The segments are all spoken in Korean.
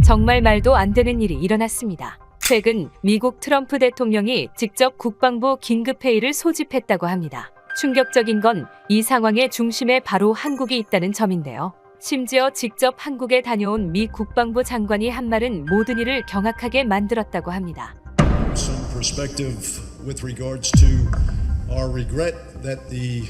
정말 말도 안 되는 일이 일어났습니다. 최근 미국 트럼프 대통령이 직접 국방부 긴급회의를 소집했다고 합니다. 충격적인 건 이 상황의 중심에 바로 한국이 있다는 점인데요. 심지어 직접 한국에 다녀온 미 국방부 장관이 한 말은 모든 일을 경악하게 만들었다고 합니다. Some perspective with regards to our regret that the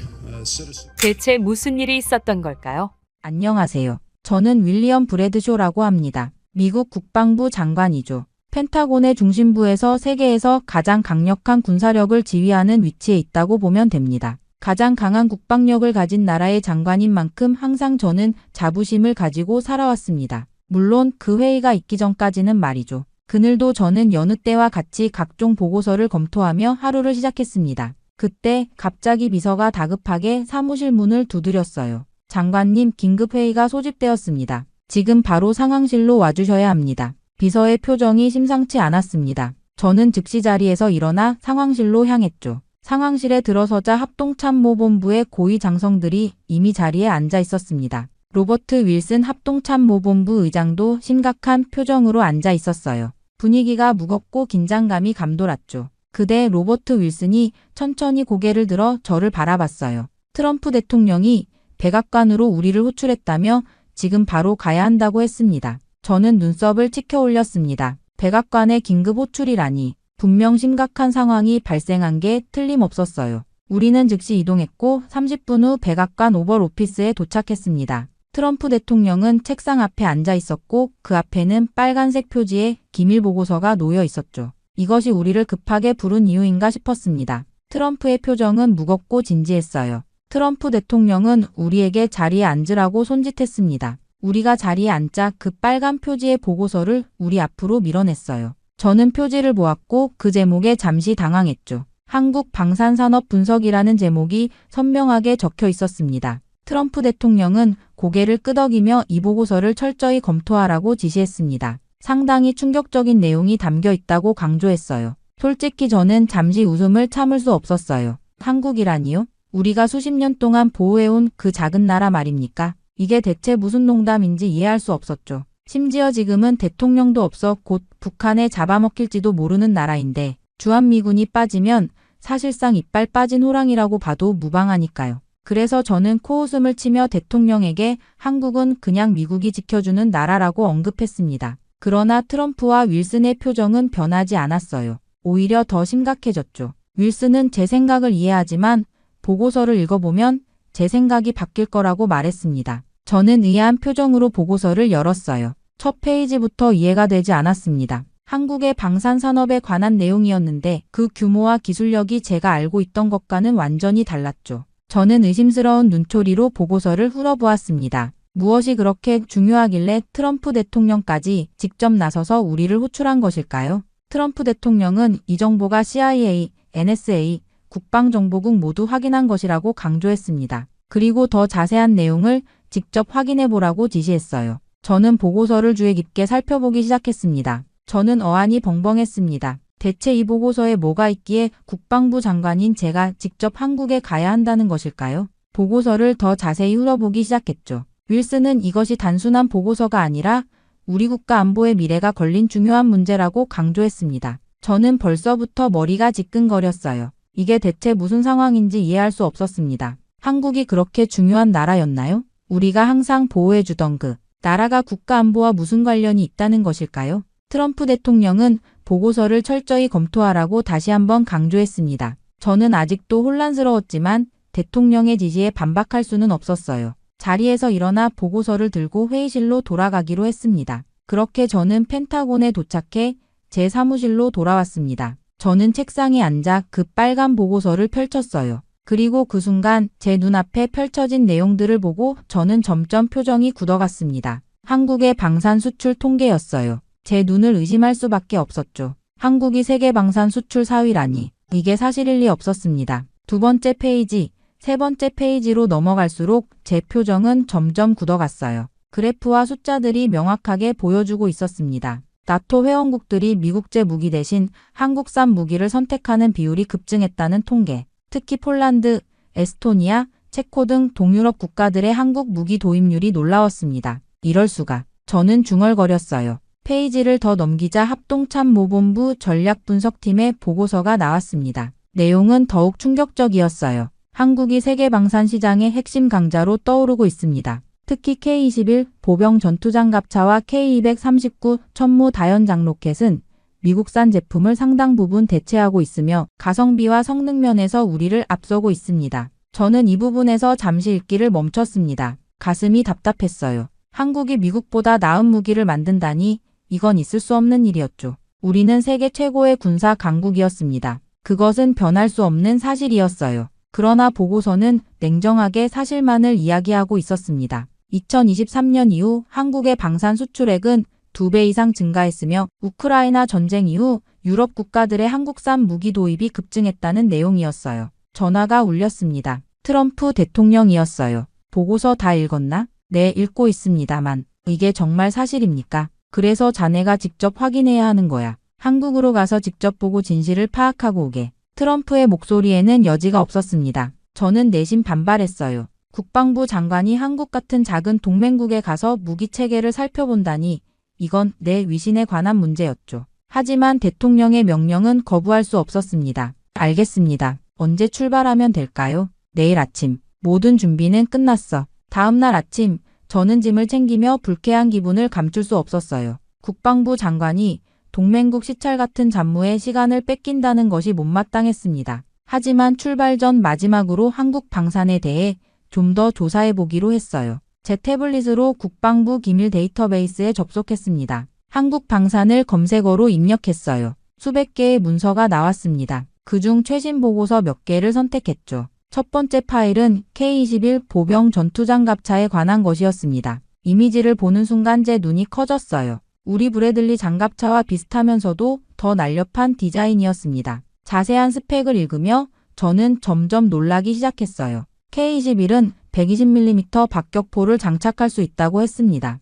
citizen. 대체 무슨 일이 있었던 걸까요? 안녕하세요. 저는 윌리엄 브래드쇼라고 합니다. 미국 국방부 장관이죠. 펜타곤의 중심부에서 세계에서 가장 강력한 군사력을 지휘하는 위치에 있다고 보면 됩니다. 가장 강한 국방력을 가진 나라의 장관인 만큼 항상 저는 자부심을 가지고 살아왔습니다. 물론 그 회의가 있기 전까지는 말이죠. 그늘도 저는 여느 때와 같이 각종 보고서를 검토하며 하루를 시작했습니다. 그때 갑자기 비서가 다급하게 사무실 문을 두드렸어요. 장관님, 긴급회의가 소집되었습니다. 지금 바로 상황실로 와주셔야 합니다. 비서의 표정이 심상치 않았습니다. 저는 즉시 자리에서 일어나 상황실로 향했죠. 상황실에 들어서자 합동참모본부의 고위 장성들이 이미 자리에 앉아 있었습니다. 로버트 윌슨 합동참모본부 의장도 심각한 표정으로 앉아 있었어요. 분위기가 무겁고 긴장감이 감돌았죠. 그때 로버트 윌슨이 천천히 고개를 들어 저를 바라봤어요. 트럼프 대통령이 백악관으로 우리를 호출했다며 지금 바로 가야 한다고 했습니다. 저는 눈썹을 치켜 올렸습니다. 백악관의 긴급 호출이라니. 분명 심각한 상황이 발생한 게 틀림없었어요. 우리는 즉시 이동했고 30분 후 백악관 오벌 오피스에 도착했습니다. 트럼프 대통령은 책상 앞에 앉아 있었고 그 앞에는 빨간색 표지에 기밀 보고서가 놓여 있었죠. 이것이 우리를 급하게 부른 이유인가 싶었습니다. 트럼프의 표정은 무겁고 진지했어요. 트럼프 대통령은 우리에게 자리에 앉으라고 손짓했습니다. 우리가 자리에 앉자 그 빨간 표지의 보고서를 우리 앞으로 밀어냈어요. 저는 표지를 보았고 그 제목에 잠시 당황했죠. 한국 방산산업 분석이라는 제목이 선명하게 적혀 있었습니다. 트럼프 대통령은 고개를 끄덕이며 이 보고서를 철저히 검토하라고 지시했습니다. 상당히 충격적인 내용이 담겨 있다고 강조했어요. 솔직히 저는 잠시 웃음을 참을 수 없었어요. 한국이라니요? 우리가 수십 년 동안 보호해온 그 작은 나라 말입니까? 이게 대체 무슨 농담인지 이해할 수 없었죠. 심지어 지금은 대통령도 없어 곧 북한에 잡아먹힐지도 모르는 나라인데 주한미군이 빠지면 사실상 이빨 빠진 호랑이라고 봐도 무방하니까요. 그래서 저는 코웃음을 치며 대통령에게 한국은 그냥 미국이 지켜주는 나라라고 언급했습니다. 그러나 트럼프와 윌슨의 표정은 변하지 않았어요. 오히려 더 심각해졌죠. 윌슨은 제 생각을 이해하지만 보고서를 읽어보면 제 생각이 바뀔 거라고 말했습니다. 저는 의아한 표정으로 보고서를 열었어요. 첫 페이지부터 이해가 되지 않았습니다. 한국의 방산산업에 관한 내용이었는데 그 규모와 기술력이 제가 알고 있던 것과는 완전히 달랐죠. 저는 의심스러운 눈초리로 보고서를 훑어보았습니다. 무엇이 그렇게 중요하길래 트럼프 대통령까지 직접 나서서 우리를 호출한 것일까요? 트럼프 대통령은 이 정보가 CIA, NSA, 국방정보국 모두 확인한 것이라고 강조했습니다. 그리고 더 자세한 내용을 직접 확인해보라고 지시했어요. 저는 보고서를 주의 깊게 살펴보기 시작했습니다. 저는 어안이 벙벙했습니다. 대체 이 보고서에 뭐가 있기에 국방부 장관인 제가 직접 한국에 가야 한다는 것일까요? 보고서를 더 자세히 훑어보기 시작했죠. 윌슨은 이것이 단순한 보고서가 아니라 우리 국가 안보의 미래가 걸린 중요한 문제라고 강조했습니다. 저는 벌써부터 머리가 지끈거렸어요. 이게 대체 무슨 상황인지 이해할 수 없었습니다. 한국이 그렇게 중요한 나라였나요? 우리가 항상 보호해주던 그 나라가 국가안보와 무슨 관련이 있다는 것일까요? 트럼프 대통령은 보고서를 철저히 검토하라고 다시 한번 강조했습니다. 저는 아직도 혼란스러웠지만 대통령의 지시에 반박할 수는 없었어요. 자리에서 일어나 보고서를 들고 회의실로 돌아가기로 했습니다. 그렇게 저는 펜타곤에 도착해 제 사무실로 돌아왔습니다. 저는 책상에 앉아 그 빨간 보고서를 펼쳤어요. 그리고 그 순간 제 눈앞에 펼쳐진 내용들을 보고 저는 점점 표정이 굳어갔습니다. 한국의 방산 수출 통계였어요. 제 눈을 의심할 수밖에 없었죠. 한국이 세계 방산 수출 4위라니. 이게 사실일 리 없었습니다. 두 번째 페이지, 세 번째 페이지로 넘어갈수록 제 표정은 점점 굳어갔어요. 그래프와 숫자들이 명확하게 보여주고 있었습니다. 나토 회원국들이 미국제 무기 대신 한국산 무기를 선택하는 비율이 급증했다는 통계. 특히 폴란드, 에스토니아, 체코 등 동유럽 국가들의 한국 무기 도입률이 놀라웠습니다. 이럴 수가. 저는 중얼거렸어요. 페이지를 더 넘기자 합동참모본부 전략분석팀의 보고서가 나왔습니다. 내용은 더욱 충격적이었어요. 한국이 세계 방산 시장의 핵심 강자로 떠오르고 있습니다. 특히 K-21 보병 전투장갑차와 K-239 천무 다연장 로켓은 미국산 제품을 상당 부분 대체하고 있으며 가성비와 성능 면에서 우리를 앞서고 있습니다. 저는 이 부분에서 잠시 읽기를 멈췄습니다. 가슴이 답답했어요. 한국이 미국보다 나은 무기를 만든다니 이건 있을 수 없는 일이었죠. 우리는 세계 최고의 군사 강국이었습니다. 그것은 변할 수 없는 사실이었어요. 그러나 보고서는 냉정하게 사실만을 이야기하고 있었습니다. 2023년 이후 한국의 방산 수출액은 2배 이상 증가했으며 우크라이나 전쟁 이후 유럽 국가들의 한국산 무기 도입이 급증했다는 내용이었어요. 전화가 울렸습니다. 트럼프 대통령이었어요. 보고서 다 읽었나? 네, 읽고 있습니다만. 이게 정말 사실입니까? 그래서 자네가 직접 확인해야 하는 거야. 한국으로 가서 직접 보고 진실을 파악하고 오게. 트럼프의 목소리에는 여지가 없었습니다. 저는 내심 반발했어요. 국방부 장관이 한국 같은 작은 동맹국에 가서 무기 체계를 살펴본다니 이건 내 위신에 관한 문제였죠. 하지만 대통령의 명령은 거부할 수 없었습니다. 알겠습니다. 언제 출발하면 될까요? 내일 아침. 모든 준비는 끝났어. 다음 날 아침 저는 짐을 챙기며 불쾌한 기분을 감출 수 없었어요. 국방부 장관이 동맹국 시찰 같은 잡무에 시간을 뺏긴다는 것이 못마땅했습니다. 하지만 출발 전 마지막으로 한국 방산에 대해 좀 더 조사해 보기로 했어요. 제 태블릿으로 국방부 기밀 데이터베이스에 접속했습니다. 한국 방산을 검색어로 입력했어요. 수백 개의 문서가 나왔습니다. 그중 최신 보고서 몇 개를 선택했죠. 첫 번째 파일은 K-21 보병 전투장갑차에 관한 것이었습니다. 이미지를 보는 순간 제 눈이 커졌어요. 우리 브래들리 장갑차와 비슷하면서도 더 날렵한 디자인이었습니다. 자세한 스펙을 읽으며 저는 점점 놀라기 시작했어요. K-21은 120mm 박격포를 장착할 수 있다고 했습니다.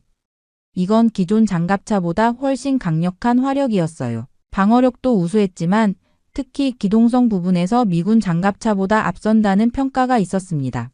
이건 기존 장갑차보다 훨씬 강력한 화력이었어요. 방어력도 우수했지만 특히 기동성 부분에서 미군 장갑차보다 앞선다는 평가가 있었습니다.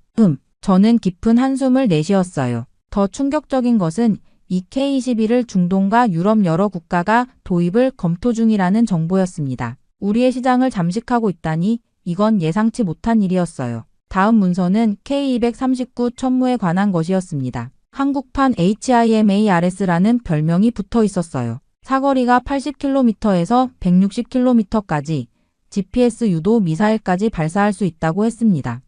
저는 깊은 한숨을 내쉬었어요. 더 충격적인 것은 이 K-21을 중동과 유럽 여러 국가가 도입을 검토 중이라는 정보였습니다. 우리의 시장을 잠식하고 있다니 이건 예상치 못한 일이었어요. 다음 문서는 K-239 천무에 관한 것이었습니다. 한국판 HIMARS라는 별명이 붙어 있었어요. 사거리가 80km에서 160km까지 GPS 유도 미사일까지 발사할 수 있다고 했습니다.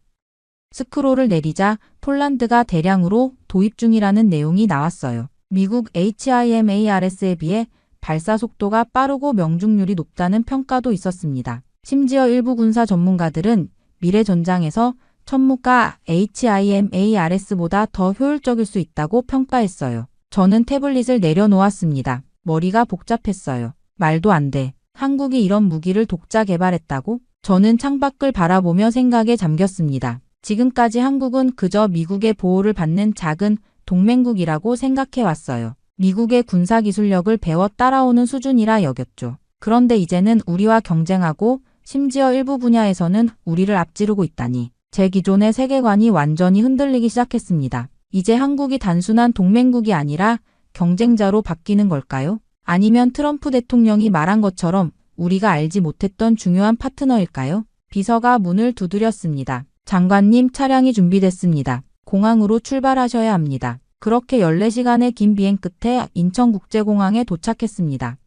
스크롤을 내리자 폴란드가 대량으로 도입 중이라는 내용이 나왔어요. 미국 HIMARS에 비해 발사 속도가 빠르고 명중률이 높다는 평가도 있었습니다. 심지어 일부 군사 전문가들은 미래 전장에서 천무가 HIMARS보다 더 효율적일 수 있다고 평가했어요. 저는 태블릿을 내려놓았습니다. 머리가 복잡했어요. 말도 안 돼. 한국이 이런 무기를 독자 개발했다고? 저는 창밖을 바라보며 생각에 잠겼습니다. 지금까지 한국은 그저 미국의 보호를 받는 작은 동맹국이라고 생각해왔어요. 미국의 군사기술력을 배워 따라오는 수준이라 여겼죠. 그런데 이제는 우리와 경쟁하고 심지어 일부 분야에서는 우리를 앞지르고 있다니. 제 기존의 세계관이 완전히 흔들리기 시작했습니다. 이제 한국이 단순한 동맹국이 아니라 경쟁자로 바뀌는 걸까요? 아니면 트럼프 대통령이 말한 것처럼 우리가 알지 못했던 중요한 파트너일까요? 비서가 문을 두드렸습니다. 장관님, 차량이 준비됐습니다. 공항으로 출발하셔야 합니다. 그렇게 14시간의 긴 비행 끝에 인천국제공항에 도착했습니다.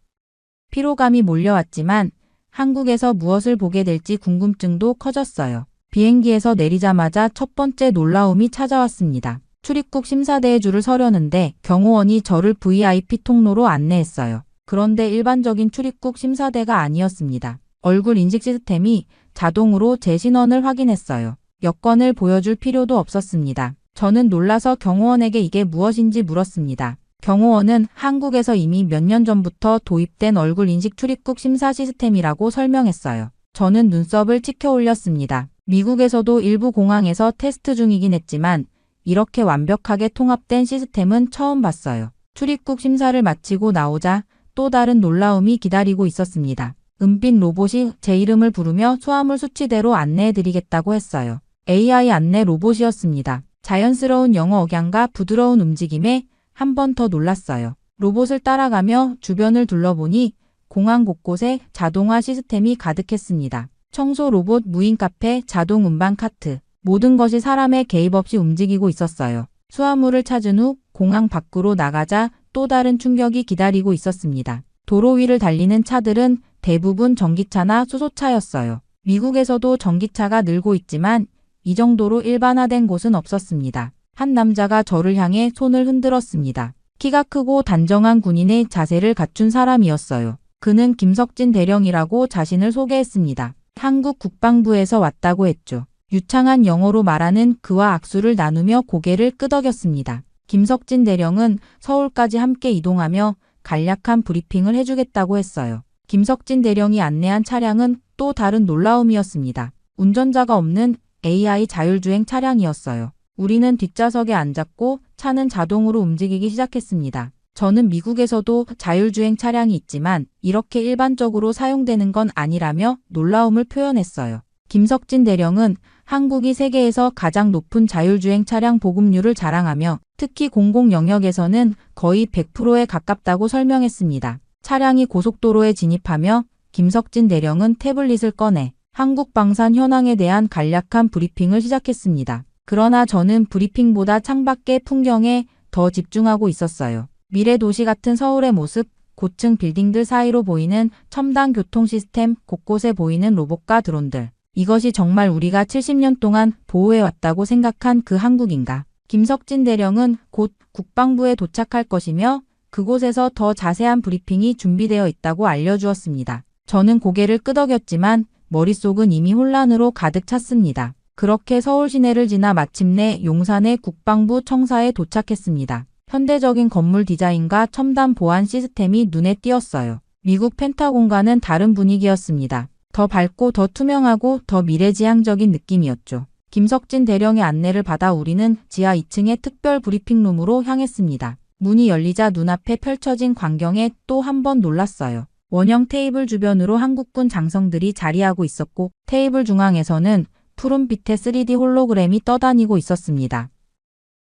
피로감이 몰려왔지만 한국에서 무엇을 보게 될지 궁금증도 커졌어요. 비행기에서 내리자마자 첫 번째 놀라움이 찾아왔습니다. 출입국 심사대에 줄을 서려는데 경호원이 저를 VIP 통로로 안내했어요. 그런데 일반적인 출입국 심사대가 아니었습니다. 얼굴 인식 시스템이 자동으로 제 신원을 확인했어요. 여권을 보여줄 필요도 없었습니다. 저는 놀라서 경호원에게 이게 무엇인지 물었습니다. 경호원은 한국에서 이미 몇 년 전부터 도입된 얼굴 인식 출입국 심사 시스템이라고 설명했어요. 저는 눈썹을 치켜 올렸습니다. 미국에서도 일부 공항에서 테스트 중이긴 했지만 이렇게 완벽하게 통합된 시스템은 처음 봤어요. 출입국 심사를 마치고 나오자 또 다른 놀라움이 기다리고 있었습니다. 은빛 로봇이 제 이름을 부르며 수화물 수치대로 안내해드리겠다고 했어요. AI 안내 로봇이었습니다. 자연스러운 영어 억양과 부드러운 움직임에 한 번 더 놀랐어요. 로봇을 따라가며 주변을 둘러보니 공항 곳곳에 자동화 시스템이 가득했습니다. 청소 로봇, 무인 카페, 자동 운반 카트, 모든 것이 사람의 개입 없이 움직이고 있었어요. 수화물을 찾은 후 공항 밖으로 나가자 또 다른 충격이 기다리고 있었습니다. 도로 위를 달리는 차들은 대부분 전기차나 수소차였어요. 미국에서도 전기차가 늘고 있지만 이 정도로 일반화된 곳은 없었습니다. 한 남자가 저를 향해 손을 흔들었습니다. 키가 크고 단정한 군인의 자세를 갖춘 사람이었어요. 그는 김석진 대령이라고 자신을 소개했습니다. 한국 국방부에서 왔다고 했죠. 유창한 영어로 말하는 그와 악수를 나누며 고개를 끄덕였습니다. 김석진 대령은 서울까지 함께 이동하며 간략한 브리핑을 해주겠다고 했어요. 김석진 대령이 안내한 차량은 또 다른 놀라움이었습니다. 운전자가 없는 AI 자율주행 차량이었어요. 우리는 뒷좌석에 앉았고 차는 자동으로 움직이기 시작했습니다. 저는 미국에서도 자율주행 차량이 있지만 이렇게 일반적으로 사용되는 건 아니라며 놀라움을 표현했어요. 김석진 대령은 한국이 세계에서 가장 높은 자율주행 차량 보급률을 자랑하며 특히 공공 영역에서는 거의 100%에 가깝다고 설명했습니다. 차량이 고속도로에 진입하며 김석진 대령은 태블릿을 꺼내 한국 방산 현황에 대한 간략한 브리핑을 시작했습니다. 그러나 저는 브리핑보다 창밖의 풍경에 더 집중하고 있었어요. 미래 도시 같은 서울의 모습, 고층 빌딩들 사이로 보이는 첨단 교통 시스템, 곳곳에 보이는 로봇과 드론들. 이것이 정말 우리가 70년 동안 보호해왔다고 생각한 그 한국인가. 김석진 대령은 곧 국방부에 도착할 것이며 그곳에서 더 자세한 브리핑이 준비되어 있다고 알려주었습니다. 저는 고개를 끄덕였지만 머릿속은 이미 혼란으로 가득 찼습니다. 그렇게 서울 시내를 지나 마침내 용산의 국방부 청사에 도착했습니다. 현대적인 건물 디자인과 첨단 보안 시스템이 눈에 띄었어요. 미국 펜타곤과는 다른 분위기였습니다. 더 밝고 더 투명하고 더 미래지향적인 느낌이었죠. 김석진 대령의 안내를 받아 우리는 지하 2층의 특별 브리핑룸으로 향했습니다. 문이 열리자 눈앞에 펼쳐진 광경에 또 한 번 놀랐어요. 원형 테이블 주변으로 한국군 장성들이 자리하고 있었고 테이블 중앙에서는 푸른빛의 3D 홀로그램이 떠다니고 있었습니다.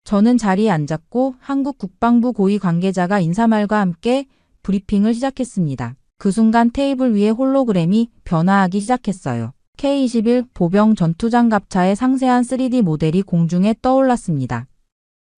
저는 자리에 앉았고 한국 국방부 고위 관계자가 인사말과 함께 브리핑을 시작했습니다. 그 순간 테이블 위에 홀로그램이 변화하기 시작했어요. K-21 보병 전투장갑차의 상세한 3D 모델이 공중에 떠올랐습니다.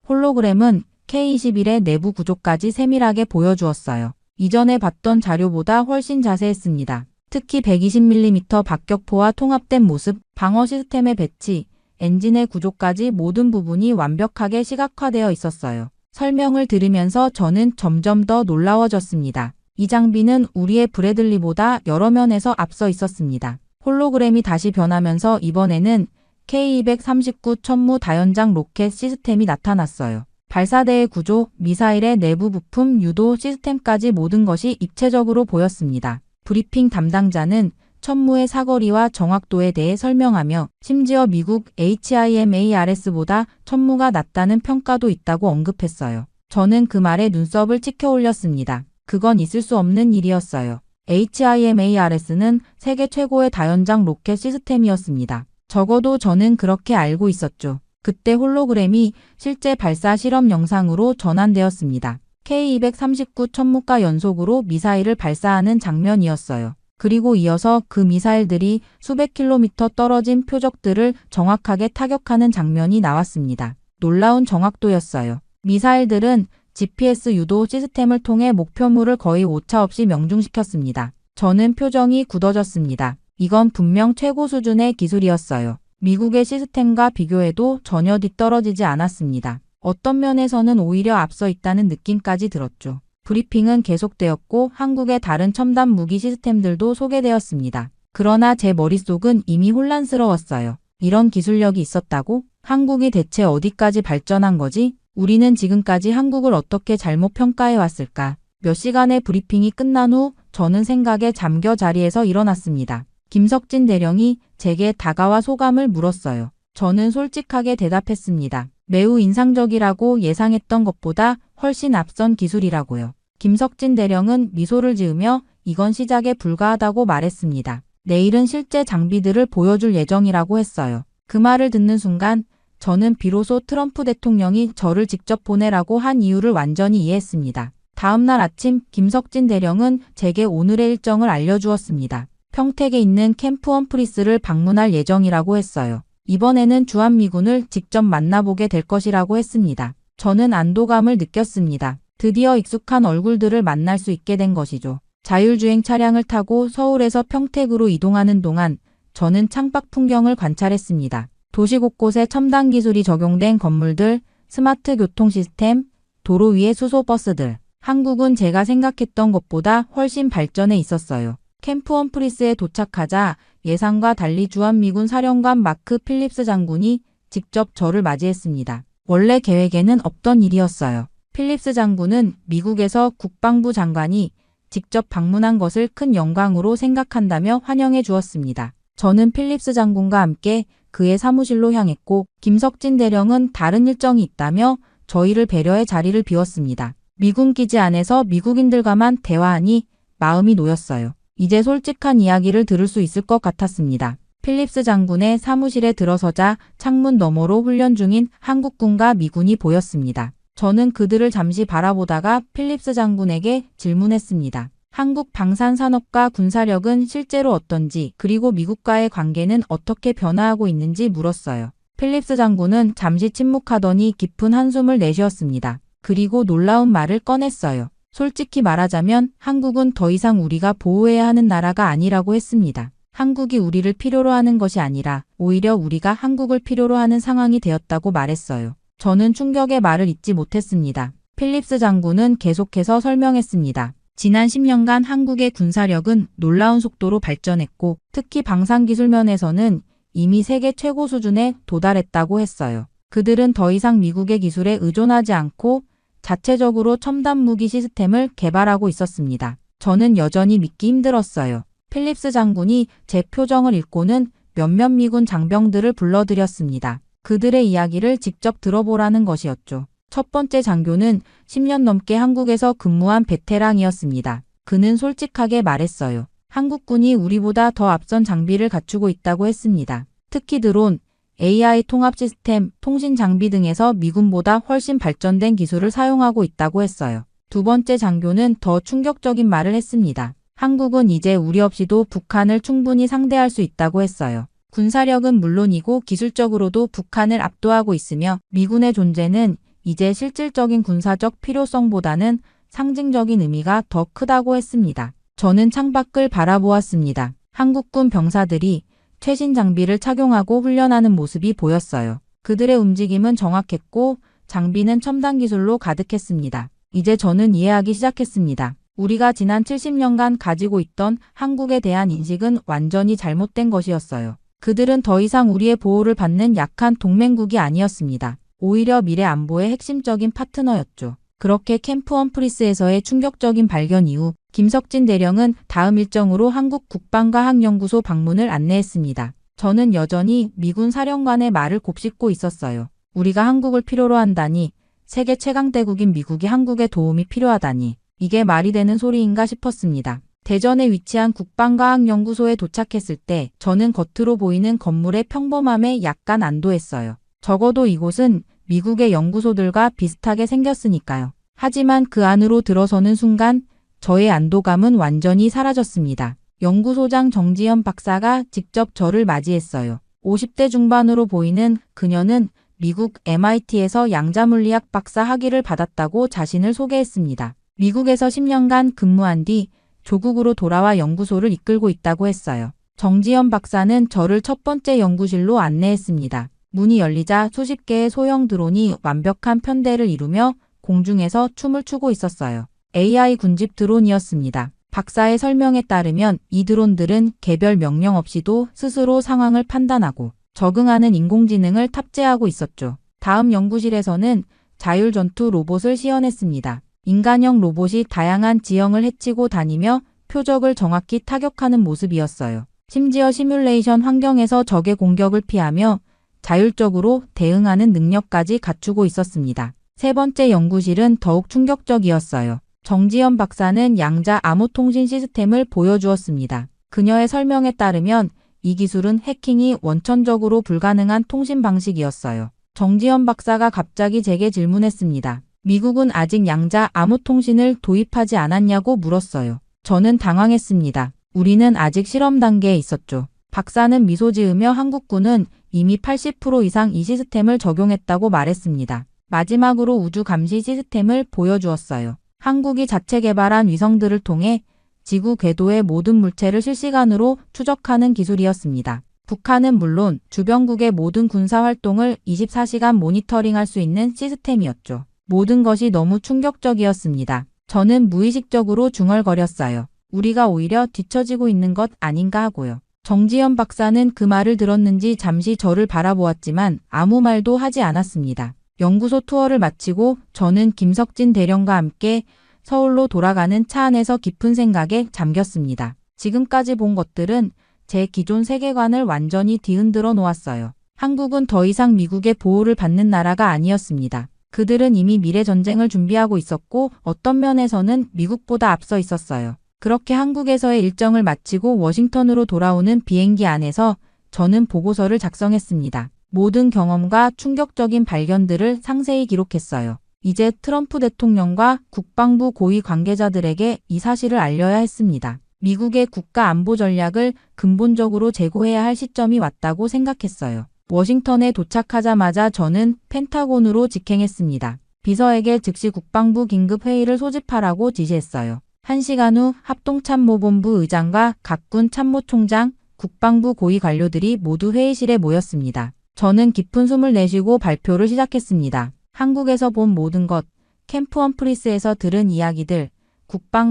홀로그램은 K-21의 내부 구조까지 세밀하게 보여주었어요. 이전에 봤던 자료보다 훨씬 자세했습니다. 특히 120mm 박격포와 통합된 모습, 방어 시스템의 배치, 엔진의 구조까지 모든 부분이 완벽하게 시각화되어 있었어요. 설명을 들으면서 저는 점점 더 놀라워졌습니다. 이 장비는 우리의 브래들리보다 여러 면에서 앞서 있었습니다. 홀로그램이 다시 변하면서 이번에는 K-239 천무 다연장 로켓 시스템이 나타났어요. 발사대의 구조, 미사일의 내부 부품, 유도 시스템까지 모든 것이 입체적으로 보였습니다. 브리핑 담당자는 천무의 사거리와 정확도에 대해 설명하며 심지어 미국 HIMARS보다 천무가 낮다는 평가도 있다고 언급했어요. 저는 그 말에 눈썹을 치켜 올렸습니다. 그건 있을 수 없는 일이었어요. HIMARS는 세계 최고의 다연장 로켓 시스템이었습니다. 적어도 저는 그렇게 알고 있었죠. 그때 홀로그램이 실제 발사 실험 영상으로 전환되었습니다. K-239 천무가 연속으로 미사일을 발사하는 장면이었어요. 그리고 이어서 그 미사일들이 수백 킬로미터 떨어진 표적들을 정확하게 타격하는 장면이 나왔습니다. 놀라운 정확도였어요. 미사일들은 GPS 유도 시스템을 통해 목표물을 거의 오차없이 명중시켰습니다. 저는 표정이 굳어졌습니다. 이건 분명 최고 수준의 기술이었어요. 미국의 시스템과 비교해도 전혀 뒤떨어지지 않았습니다. 어떤 면에서는 오히려 앞서 있다는 느낌까지 들었죠. 브리핑은 계속되었고 한국의 다른 첨단 무기 시스템들도 소개되었습니다. 그러나 제 머릿속은 이미 혼란스러웠어요. 이런 기술력이 있었다고? 한국이 대체 어디까지 발전한 거지? 우리는 지금까지 한국을 어떻게 잘못 평가해왔을까? 몇 시간의 브리핑이 끝난 후 저는 생각에 잠겨 자리에서 일어났습니다. 김석진 대령이 제게 다가와 소감을 물었어요. 저는 솔직하게 대답했습니다. 매우 인상적이라고 예상했던 것보다 훨씬 앞선 기술이라고요. 김석진 대령은 미소를 지으며 이건 시작에 불과하다고 말했습니다. 내일은 실제 장비들을 보여줄 예정이라고 했어요. 그 말을 듣는 순간 저는 비로소 트럼프 대통령이 저를 직접 보내라고 한 이유를 완전히 이해했습니다. 다음 날 아침 김석진 대령은 제게 오늘의 일정을 알려주었습니다. 평택에 있는 캠프 험프리스를 방문할 예정이라고 했어요. 이번에는 주한미군을 직접 만나보게 될 것이라고 했습니다. 저는 안도감을 느꼈습니다. 드디어 익숙한 얼굴들을 만날 수 있게 된 것이죠. 자율주행 차량을 타고 서울에서 평택으로 이동하는 동안 저는 창밖 풍경을 관찰했습니다. 도시 곳곳에 첨단 기술이 적용된 건물들, 스마트 교통 시스템, 도로 위의 수소버스들. 한국은 제가 생각했던 것보다 훨씬 발전해 있었어요. 캠프 험프리스에 도착하자 예상과 달리 주한미군 사령관 마크 필립스 장군이 직접 저를 맞이했습니다. 원래 계획에는 없던 일이었어요. 필립스 장군은 미국에서 국방부 장관이 직접 방문한 것을 큰 영광으로 생각한다며 환영해 주었습니다. 저는 필립스 장군과 함께 그의 사무실로 향했고 김석진 대령은 다른 일정이 있다며 저희를 배려해 자리를 비웠습니다. 미군 기지 안에서 미국인들과만 대화하니 마음이 놓였어요. 이제 솔직한 이야기를 들을 수 있을 것 같았습니다. 필립스 장군의 사무실에 들어서자 창문 너머로 훈련 중인 한국군과 미군이 보였습니다. 저는 그들을 잠시 바라보다가 필립스 장군에게 질문했습니다. 한국 방산산업과 군사력은 실제로 어떤지 그리고 미국과의 관계는 어떻게 변화하고 있는지 물었어요. 필립스 장군은 잠시 침묵하더니 깊은 한숨을 내쉬었습니다. 그리고 놀라운 말을 꺼냈어요. 솔직히 말하자면 한국은 더 이상 우리가 보호해야 하는 나라가 아니라고 했습니다. 한국이 우리를 필요로 하는 것이 아니라 오히려 우리가 한국을 필요로 하는 상황이 되었다고 말했어요. 저는 충격의 말을 잊지 못했습니다. 필립스 장군은 계속해서 설명했습니다. 지난 10년간 한국의 군사력은 놀라운 속도로 발전했고 특히 방산기술 면에서는 이미 세계 최고 수준에 도달했다고 했어요. 그들은 더 이상 미국의 기술에 의존하지 않고 자체적으로 첨단 무기 시스템을 개발하고 있었습니다. 저는 여전히 믿기 힘들었어요. 필립스 장군이 제 표정을 읽고는 몇몇 미군 장병들을 불러들였습니다. 그들의 이야기를 직접 들어보라는 것이었죠. 첫 번째 장교는 10년 넘게 한국에서 근무한 베테랑이었습니다. 그는 솔직하게 말했어요. 한국군이 우리보다 더 앞선 장비를 갖추고 있다고 했습니다. 특히 드론, AI 통합 시스템, 통신 장비 등에서 미군보다 훨씬 발전된 기술을 사용하고 있다고 했어요. 두 번째 장교는 더 충격적인 말을 했습니다. 한국은 이제 우리 없이도 북한을 충분히 상대할 수 있다고 했어요. 군사력은 물론이고 기술적으로도 북한을 압도하고 있으며 미군의 존재는 이제 실질적인 군사적 필요성보다는 상징적인 의미가 더 크다고 했습니다. 저는 창밖을 바라보았습니다. 한국군 병사들이 최신 장비를 착용하고 훈련하는 모습이 보였어요. 그들의 움직임은 정확했고 장비는 첨단 기술로 가득했습니다. 이제 저는 이해하기 시작했습니다. 우리가 지난 70년간 가지고 있던 한국에 대한 인식은 완전히 잘못된 것이었어요. 그들은 더 이상 우리의 보호를 받는 약한 동맹국이 아니었습니다. 오히려 미래 안보의 핵심적인 파트너였죠. 그렇게 캠프 험프리스에서의 충격적인 발견 이후 김석진 대령은 다음 일정으로 한국 국방과학연구소 방문을 안내했습니다. 저는 여전히 미군 사령관의 말을 곱씹고 있었어요. 우리가 한국을 필요로 한다니, 세계 최강대국인 미국이 한국에 도움이 필요하다니, 이게 말이 되는 소리인가 싶었습니다. 대전에 위치한 국방과학연구소에 도착했을 때 저는 겉으로 보이는 건물의 평범함에 약간 안도했어요. 적어도 이곳은 미국의 연구소들과 비슷하게 생겼으니까요. 하지만 그 안으로 들어서는 순간 저의 안도감은 완전히 사라졌습니다. 연구소장 정지현 박사가 직접 저를 맞이했어요. 50대 중반으로 보이는 그녀는 미국 MIT에서 양자물리학 박사 학위를 받았다고 자신을 소개했습니다. 미국에서 10년간 근무한 뒤 조국으로 돌아와 연구소를 이끌고 있다고 했어요. 정지현 박사는 저를 첫 번째 연구실로 안내했습니다. 문이 열리자 수십 개의 소형 드론이 완벽한 편대를 이루며 공중에서 춤을 추고 있었어요. AI 군집 드론이었습니다. 박사의 설명에 따르면 이 드론들은 개별 명령 없이도 스스로 상황을 판단하고 적응하는 인공지능을 탑재하고 있었죠. 다음 연구실에서는 자율전투 로봇을 시연했습니다. 인간형 로봇이 다양한 지형을 헤치고 다니며 표적을 정확히 타격하는 모습이었어요. 심지어 시뮬레이션 환경에서 적의 공격을 피하며 자율적으로 대응하는 능력까지 갖추고 있었습니다. 세 번째 연구실은 더욱 충격적이었어요. 정지현 박사는 양자 암호통신 시스템을 보여주었습니다. 그녀의 설명에 따르면 이 기술은 해킹이 원천적으로 불가능한 통신 방식이었어요. 정지현 박사가 갑자기 제게 질문했습니다. 미국은 아직 양자 암호통신을 도입하지 않았냐고 물었어요. 저는 당황했습니다. 우리는 아직 실험 단계에 있었죠. 박사는 미소 지으며 한국군은 이미 80% 이상 이 시스템을 적용했다고 말했습니다. 마지막으로 우주 감시 시스템을 보여주었어요. 한국이 자체 개발한 위성들을 통해 지구 궤도의 모든 물체를 실시간으로 추적하는 기술이었습니다. 북한은 물론 주변국의 모든 군사 활동을 24시간 모니터링할 수 있는 시스템이었죠. 모든 것이 너무 충격적이었습니다. 저는 무의식적으로 중얼거렸어요. 우리가 오히려 뒤처지고 있는 것 아닌가 하고요. 정지현 박사는 그 말을 들었는지 잠시 저를 바라보았지만 아무 말도 하지 않았습니다. 연구소 투어를 마치고 저는 김석진 대령과 함께 서울로 돌아가는 차 안에서 깊은 생각에 잠겼습니다. 지금까지 본 것들은 제 기존 세계관을 완전히 뒤흔들어 놓았어요. 한국은 더 이상 미국의 보호를 받는 나라가 아니었습니다. 그들은 이미 미래 전쟁을 준비하고 있었고 어떤 면에서는 미국보다 앞서 있었어요. 그렇게 한국에서의 일정을 마치고 워싱턴으로 돌아오는 비행기 안에서 저는 보고서를 작성했습니다. 모든 경험과 충격적인 발견들을 상세히 기록했어요. 이제 트럼프 대통령과 국방부 고위 관계자들에게 이 사실을 알려야 했습니다. 미국의 국가 안보 전략을 근본적으로 재고해야 할 시점이 왔다고 생각했어요. 워싱턴에 도착하자마자 저는 펜타곤으로 직행했습니다. 비서에게 즉시 국방부 긴급회의를 소집하라고 지시했어요. 1시간 후 합동참모본부 의장과 각군 참모총장, 국방부 고위 관료들이 모두 회의실에 모였습니다. 저는 깊은 숨을 내쉬고 발표를 시작했습니다. 한국에서 본 모든 것, 캠프 험프리스에서 들은 이야기들,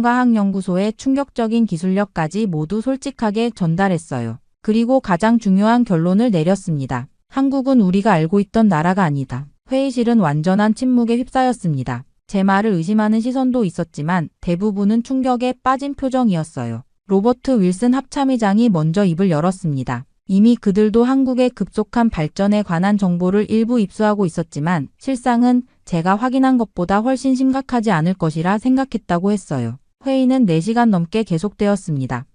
국방과학연구소의 충격적인 기술력까지 모두 솔직하게 전달했어요. 그리고 가장 중요한 결론을 내렸습니다. 한국은 우리가 알고 있던 나라가 아니다. 회의실은 완전한 침묵에 휩싸였습니다. 제 말을 의심하는 시선도 있었지만 대부분은 충격에 빠진 표정이었어요. 로버트 윌슨 합참의장이 먼저 입을 열었습니다. 이미 그들도 한국의 급속한 발전에 관한 정보를 일부 입수하고 있었지만 실상은 제가 확인한 것보다 훨씬 심각하지 않을 것이라 생각했다고 했어요. 회의는 4시간 넘게 계속되었습니다.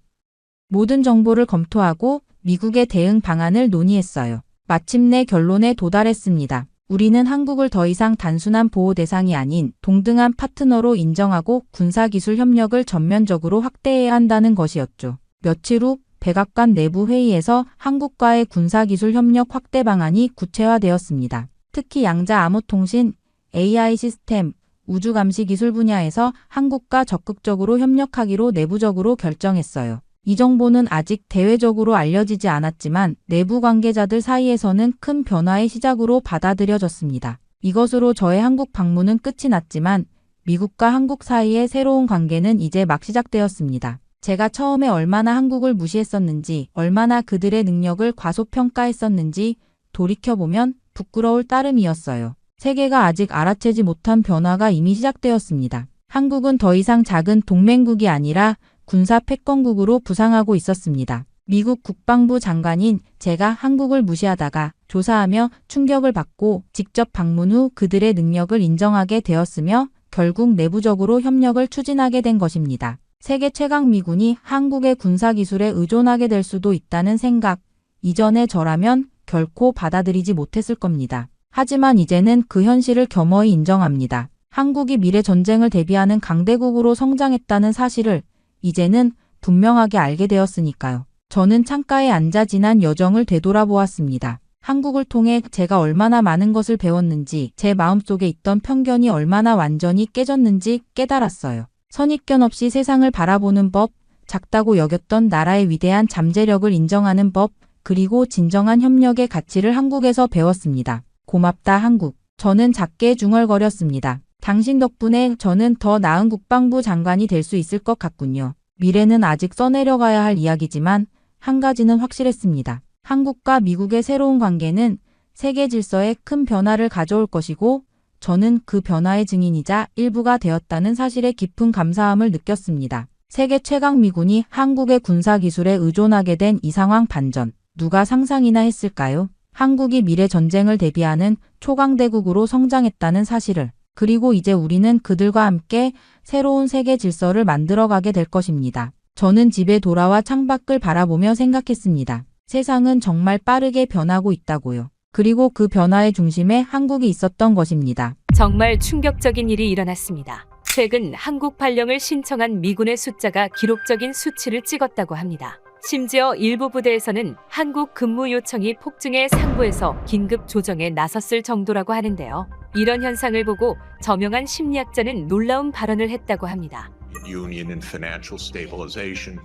모든 정보를 검토하고 미국의 대응 방안을 논의했어요. 마침내 결론에 도달했습니다. 우리는 한국을 더 이상 단순한 보호 대상이 아닌 동등한 파트너로 인정하고 군사기술 협력을 전면적으로 확대해야 한다는 것이었죠. 며칠 후 백악관 내부 회의에서 한국과의 군사기술 협력 확대 방안이 구체화되었습니다. 특히 양자 암호통신, AI 시스템, 우주 감시 기술 분야에서 한국과 적극적으로 협력하기로 내부적으로 결정했어요. 이 정보는 아직 대외적으로 알려지지 않았지만 내부 관계자들 사이에서는 큰 변화의 시작으로 받아들여졌습니다. 이것으로 저의 한국 방문은 끝이 났지만 미국과 한국 사이의 새로운 관계는 이제 막 시작되었습니다. 제가 처음에 얼마나 한국을 무시했었는지, 얼마나 그들의 능력을 과소평가했었는지 돌이켜보면 부끄러울 따름이었어요. 세계가 아직 알아채지 못한 변화가 이미 시작되었습니다. 한국은 더 이상 작은 동맹국이 아니라 군사 패권국으로 부상하고 있었습니다. 미국 국방부 장관인 제가 한국을 무시하다가 조사하며 충격을 받고 직접 방문 후 그들의 능력을 인정하게 되었으며 결국 내부적으로 협력을 추진하게 된 것입니다. 세계 최강 미군이 한국의 군사기술에 의존하게 될 수도 있다는 생각, 이전의 저라면 결코 받아들이지 못했을 겁니다. 하지만 이제는 그 현실을 겸허히 인정합니다. 한국이 미래 전쟁을 대비하는 강대국으로 성장했다는 사실을 이제는 분명하게 알게 되었으니까요. 저는 창가에 앉아 지난 여정을 되돌아보았습니다. 한국을 통해 제가 얼마나 많은 것을 배웠는지, 제 마음속에 있던 편견이 얼마나 완전히 깨졌는지 깨달았어요. 선입견 없이 세상을 바라보는 법, 작다고 여겼던 나라의 위대한 잠재력을 인정하는 법, 그리고 진정한 협력의 가치를 한국에서 배웠습니다. 고맙다 한국. 저는 작게 중얼거렸습니다. 당신 덕분에 저는 더 나은 국방부 장관이 될 수 있을 것 같군요. 미래는 아직 써내려가야 할 이야기지만 한 가지는 확실했습니다. 한국과 미국의 새로운 관계는 세계 질서에 큰 변화를 가져올 것이고 저는 그 변화의 증인이자 일부가 되었다는 사실에 깊은 감사함을 느꼈습니다. 세계 최강 미군이 한국의 군사기술에 의존하게 된 이 상황 반전, 누가 상상이나 했을까요? 한국이 미래 전쟁을 대비하는 초강대국으로 성장했다는 사실을. 그리고 이제 우리는 그들과 함께 새로운 세계 질서를 만들어가게 될 것입니다. 저는 집에 돌아와 창밖을 바라보며 생각했습니다. 세상은 정말 빠르게 변하고 있다고요. 그리고 그 변화의 중심에 한국이 있었던 것입니다. 정말 충격적인 일이 일어났습니다. 최근 한국 발령을 신청한 미군의 숫자가 기록적인 수치를 찍었다고 합니다. 심지어 일부 부대에서는 한국 근무 요청이 폭증해 상부에서 긴급 조정에 나섰을 정도라고 하는데요. 이런 현상을 보고 저명한 심리학자는 놀라운 발언을 했다고 합니다. Union in financial stabilization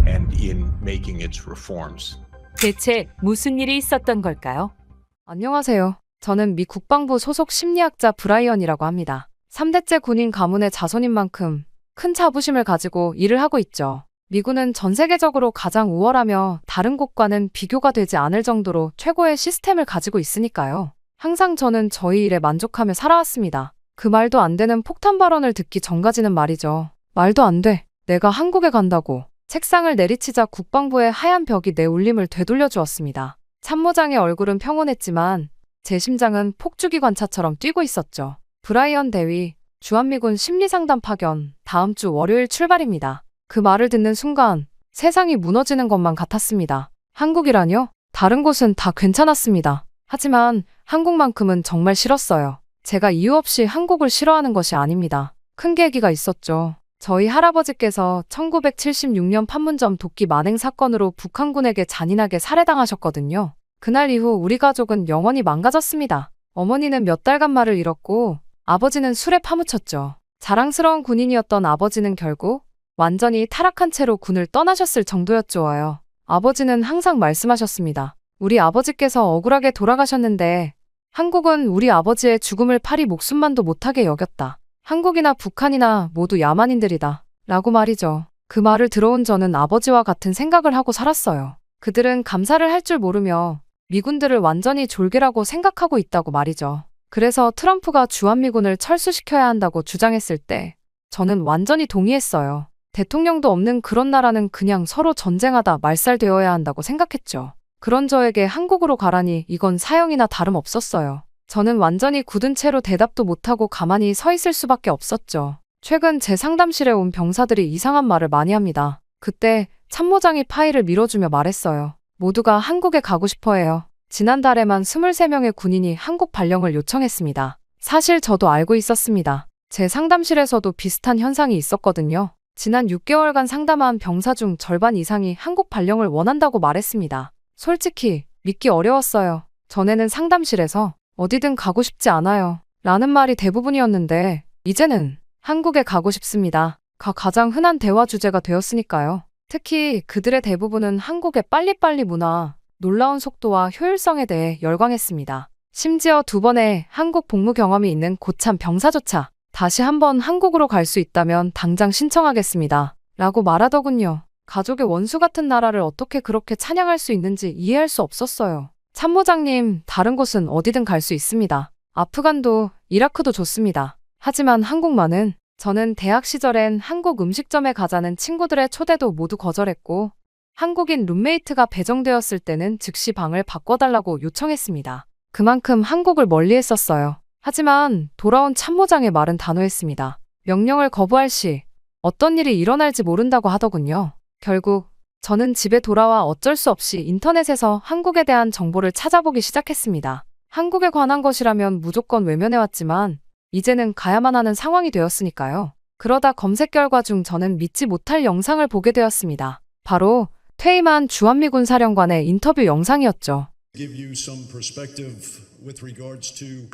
and in making its reforms. 대체 무슨 일이 있었던 걸까요? 안녕하세요. 저는 미 국방부 소속 심리학자 브라이언이라고 합니다. 3대째 군인 가문의 자손인 만큼 큰 자부심을 가지고 일을 하고 있죠. 미군은 전 세계적으로 가장 우월하며 다른 곳과는 비교가 되지 않을 정도로 최고의 시스템을 가지고 있으니까요. 항상 저는 저희 일에 만족하며 살아왔습니다. 그 말도 안 되는 폭탄 발언을 듣기 전까지는 말이죠. 말도 안 돼. 내가 한국에 간다고. 책상을 내리치자 국방부의 하얀 벽이 내 울림을 되돌려 주었습니다. 참모장의 얼굴은 평온했지만 제 심장은 폭주기관차처럼 뛰고 있었죠. 브라이언 대위, 주한미군 심리상담 파견, 다음 주 월요일 출발입니다. 그 말을 듣는 순간 세상이 무너지는 것만 같았습니다. 한국이라뇨? 다른 곳은 다 괜찮았습니다. 하지만 한국만큼은 정말 싫었어요. 제가 이유 없이 한국을 싫어하는 것이 아닙니다. 큰 계기가 있었죠. 저희 할아버지께서 1976년 판문점 도끼 만행 사건으로 북한군에게 잔인하게 살해당하셨거든요. 그날 이후 우리 가족은 영원히 망가졌습니다. 어머니는 몇 달간 말을 잃었고 아버지는 술에 파묻혔죠. 자랑스러운 군인이었던 아버지는 결국 완전히 타락한 채로 군을 떠나셨을 정도였죠. 아버지는 항상 말씀하셨습니다. 우리 아버지께서 억울하게 돌아가셨는데 한국은 우리 아버지의 죽음을 파리 목숨만도 못하게 여겼다. 한국이나 북한이나 모두 야만인들이다. 라고 말이죠. 그 말을 들어온 저는 아버지와 같은 생각을 하고 살았어요. 그들은 감사를 할 줄 모르며 미군들을 완전히 졸개라고 생각하고 있다고 말이죠. 그래서 트럼프가 주한미군을 철수시켜야 한다고 주장했을 때 저는 완전히 동의했어요. 대통령도 없는 그런 나라는 그냥 서로 전쟁하다 말살되어야 한다고 생각했죠. 그런 저에게 한국으로 가라니 이건 사형이나 다름없었어요. 저는 완전히 굳은 채로 대답도 못하고 가만히 서 있을 수밖에 없었죠. 최근 제 상담실에 온 병사들이 이상한 말을 많이 합니다. 그때 참모장이 파일을 밀어주며 말했어요. 모두가 한국에 가고 싶어해요. 지난달에만 23명의 군인이 한국 발령을 요청했습니다. 사실 저도 알고 있었습니다. 제 상담실에서도 비슷한 현상이 있었거든요. 지난 6개월간 상담한 병사 중 절반 이상이 한국 발령을 원한다고 말했습니다. 솔직히 믿기 어려웠어요. 전에는 상담실에서 어디든 가고 싶지 않아요. 라는 말이 대부분이었는데 이제는 한국에 가고 싶습니다. 가장 흔한 대화 주제가 되었으니까요. 특히 그들의 대부분은 한국의 빨리빨리 문화, 놀라운 속도와 효율성에 대해 열광했습니다. 심지어 2번의 한국 복무 경험이 있는 고참 병사조차 다시 한번 한국으로 갈 수 있다면 당장 신청하겠습니다. 라고 말하더군요. 가족의 원수 같은 나라를 어떻게 그렇게 찬양할 수 있는지 이해할 수 없었어요. 참모장님, 다른 곳은 어디든 갈 수 있습니다. 아프간도, 이라크도 좋습니다. 하지만 한국만은 저는 대학 시절엔 한국 음식점에 가자는 친구들의 초대도 모두 거절했고 한국인 룸메이트가 배정되었을 때는 즉시 방을 바꿔달라고 요청했습니다. 그만큼 한국을 멀리했었어요. 하지만 돌아온 참모장의 말은 단호했습니다. 명령을 거부할 시 어떤 일이 일어날지 모른다고 하더군요. 결국 저는 집에 돌아와 어쩔 수 없이 인터넷에서 한국에 대한 정보를 찾아보기 시작했습니다. 한국에 관한 것이라면 무조건 외면해왔지만 이제는 가야만 하는 상황이 되었으니까요. 그러다 검색 결과 중 저는 믿지 못할 영상을 보게 되었습니다. 바로 퇴임한 주한미군 사령관의 인터뷰 영상이었죠. Give you some perspective with regards to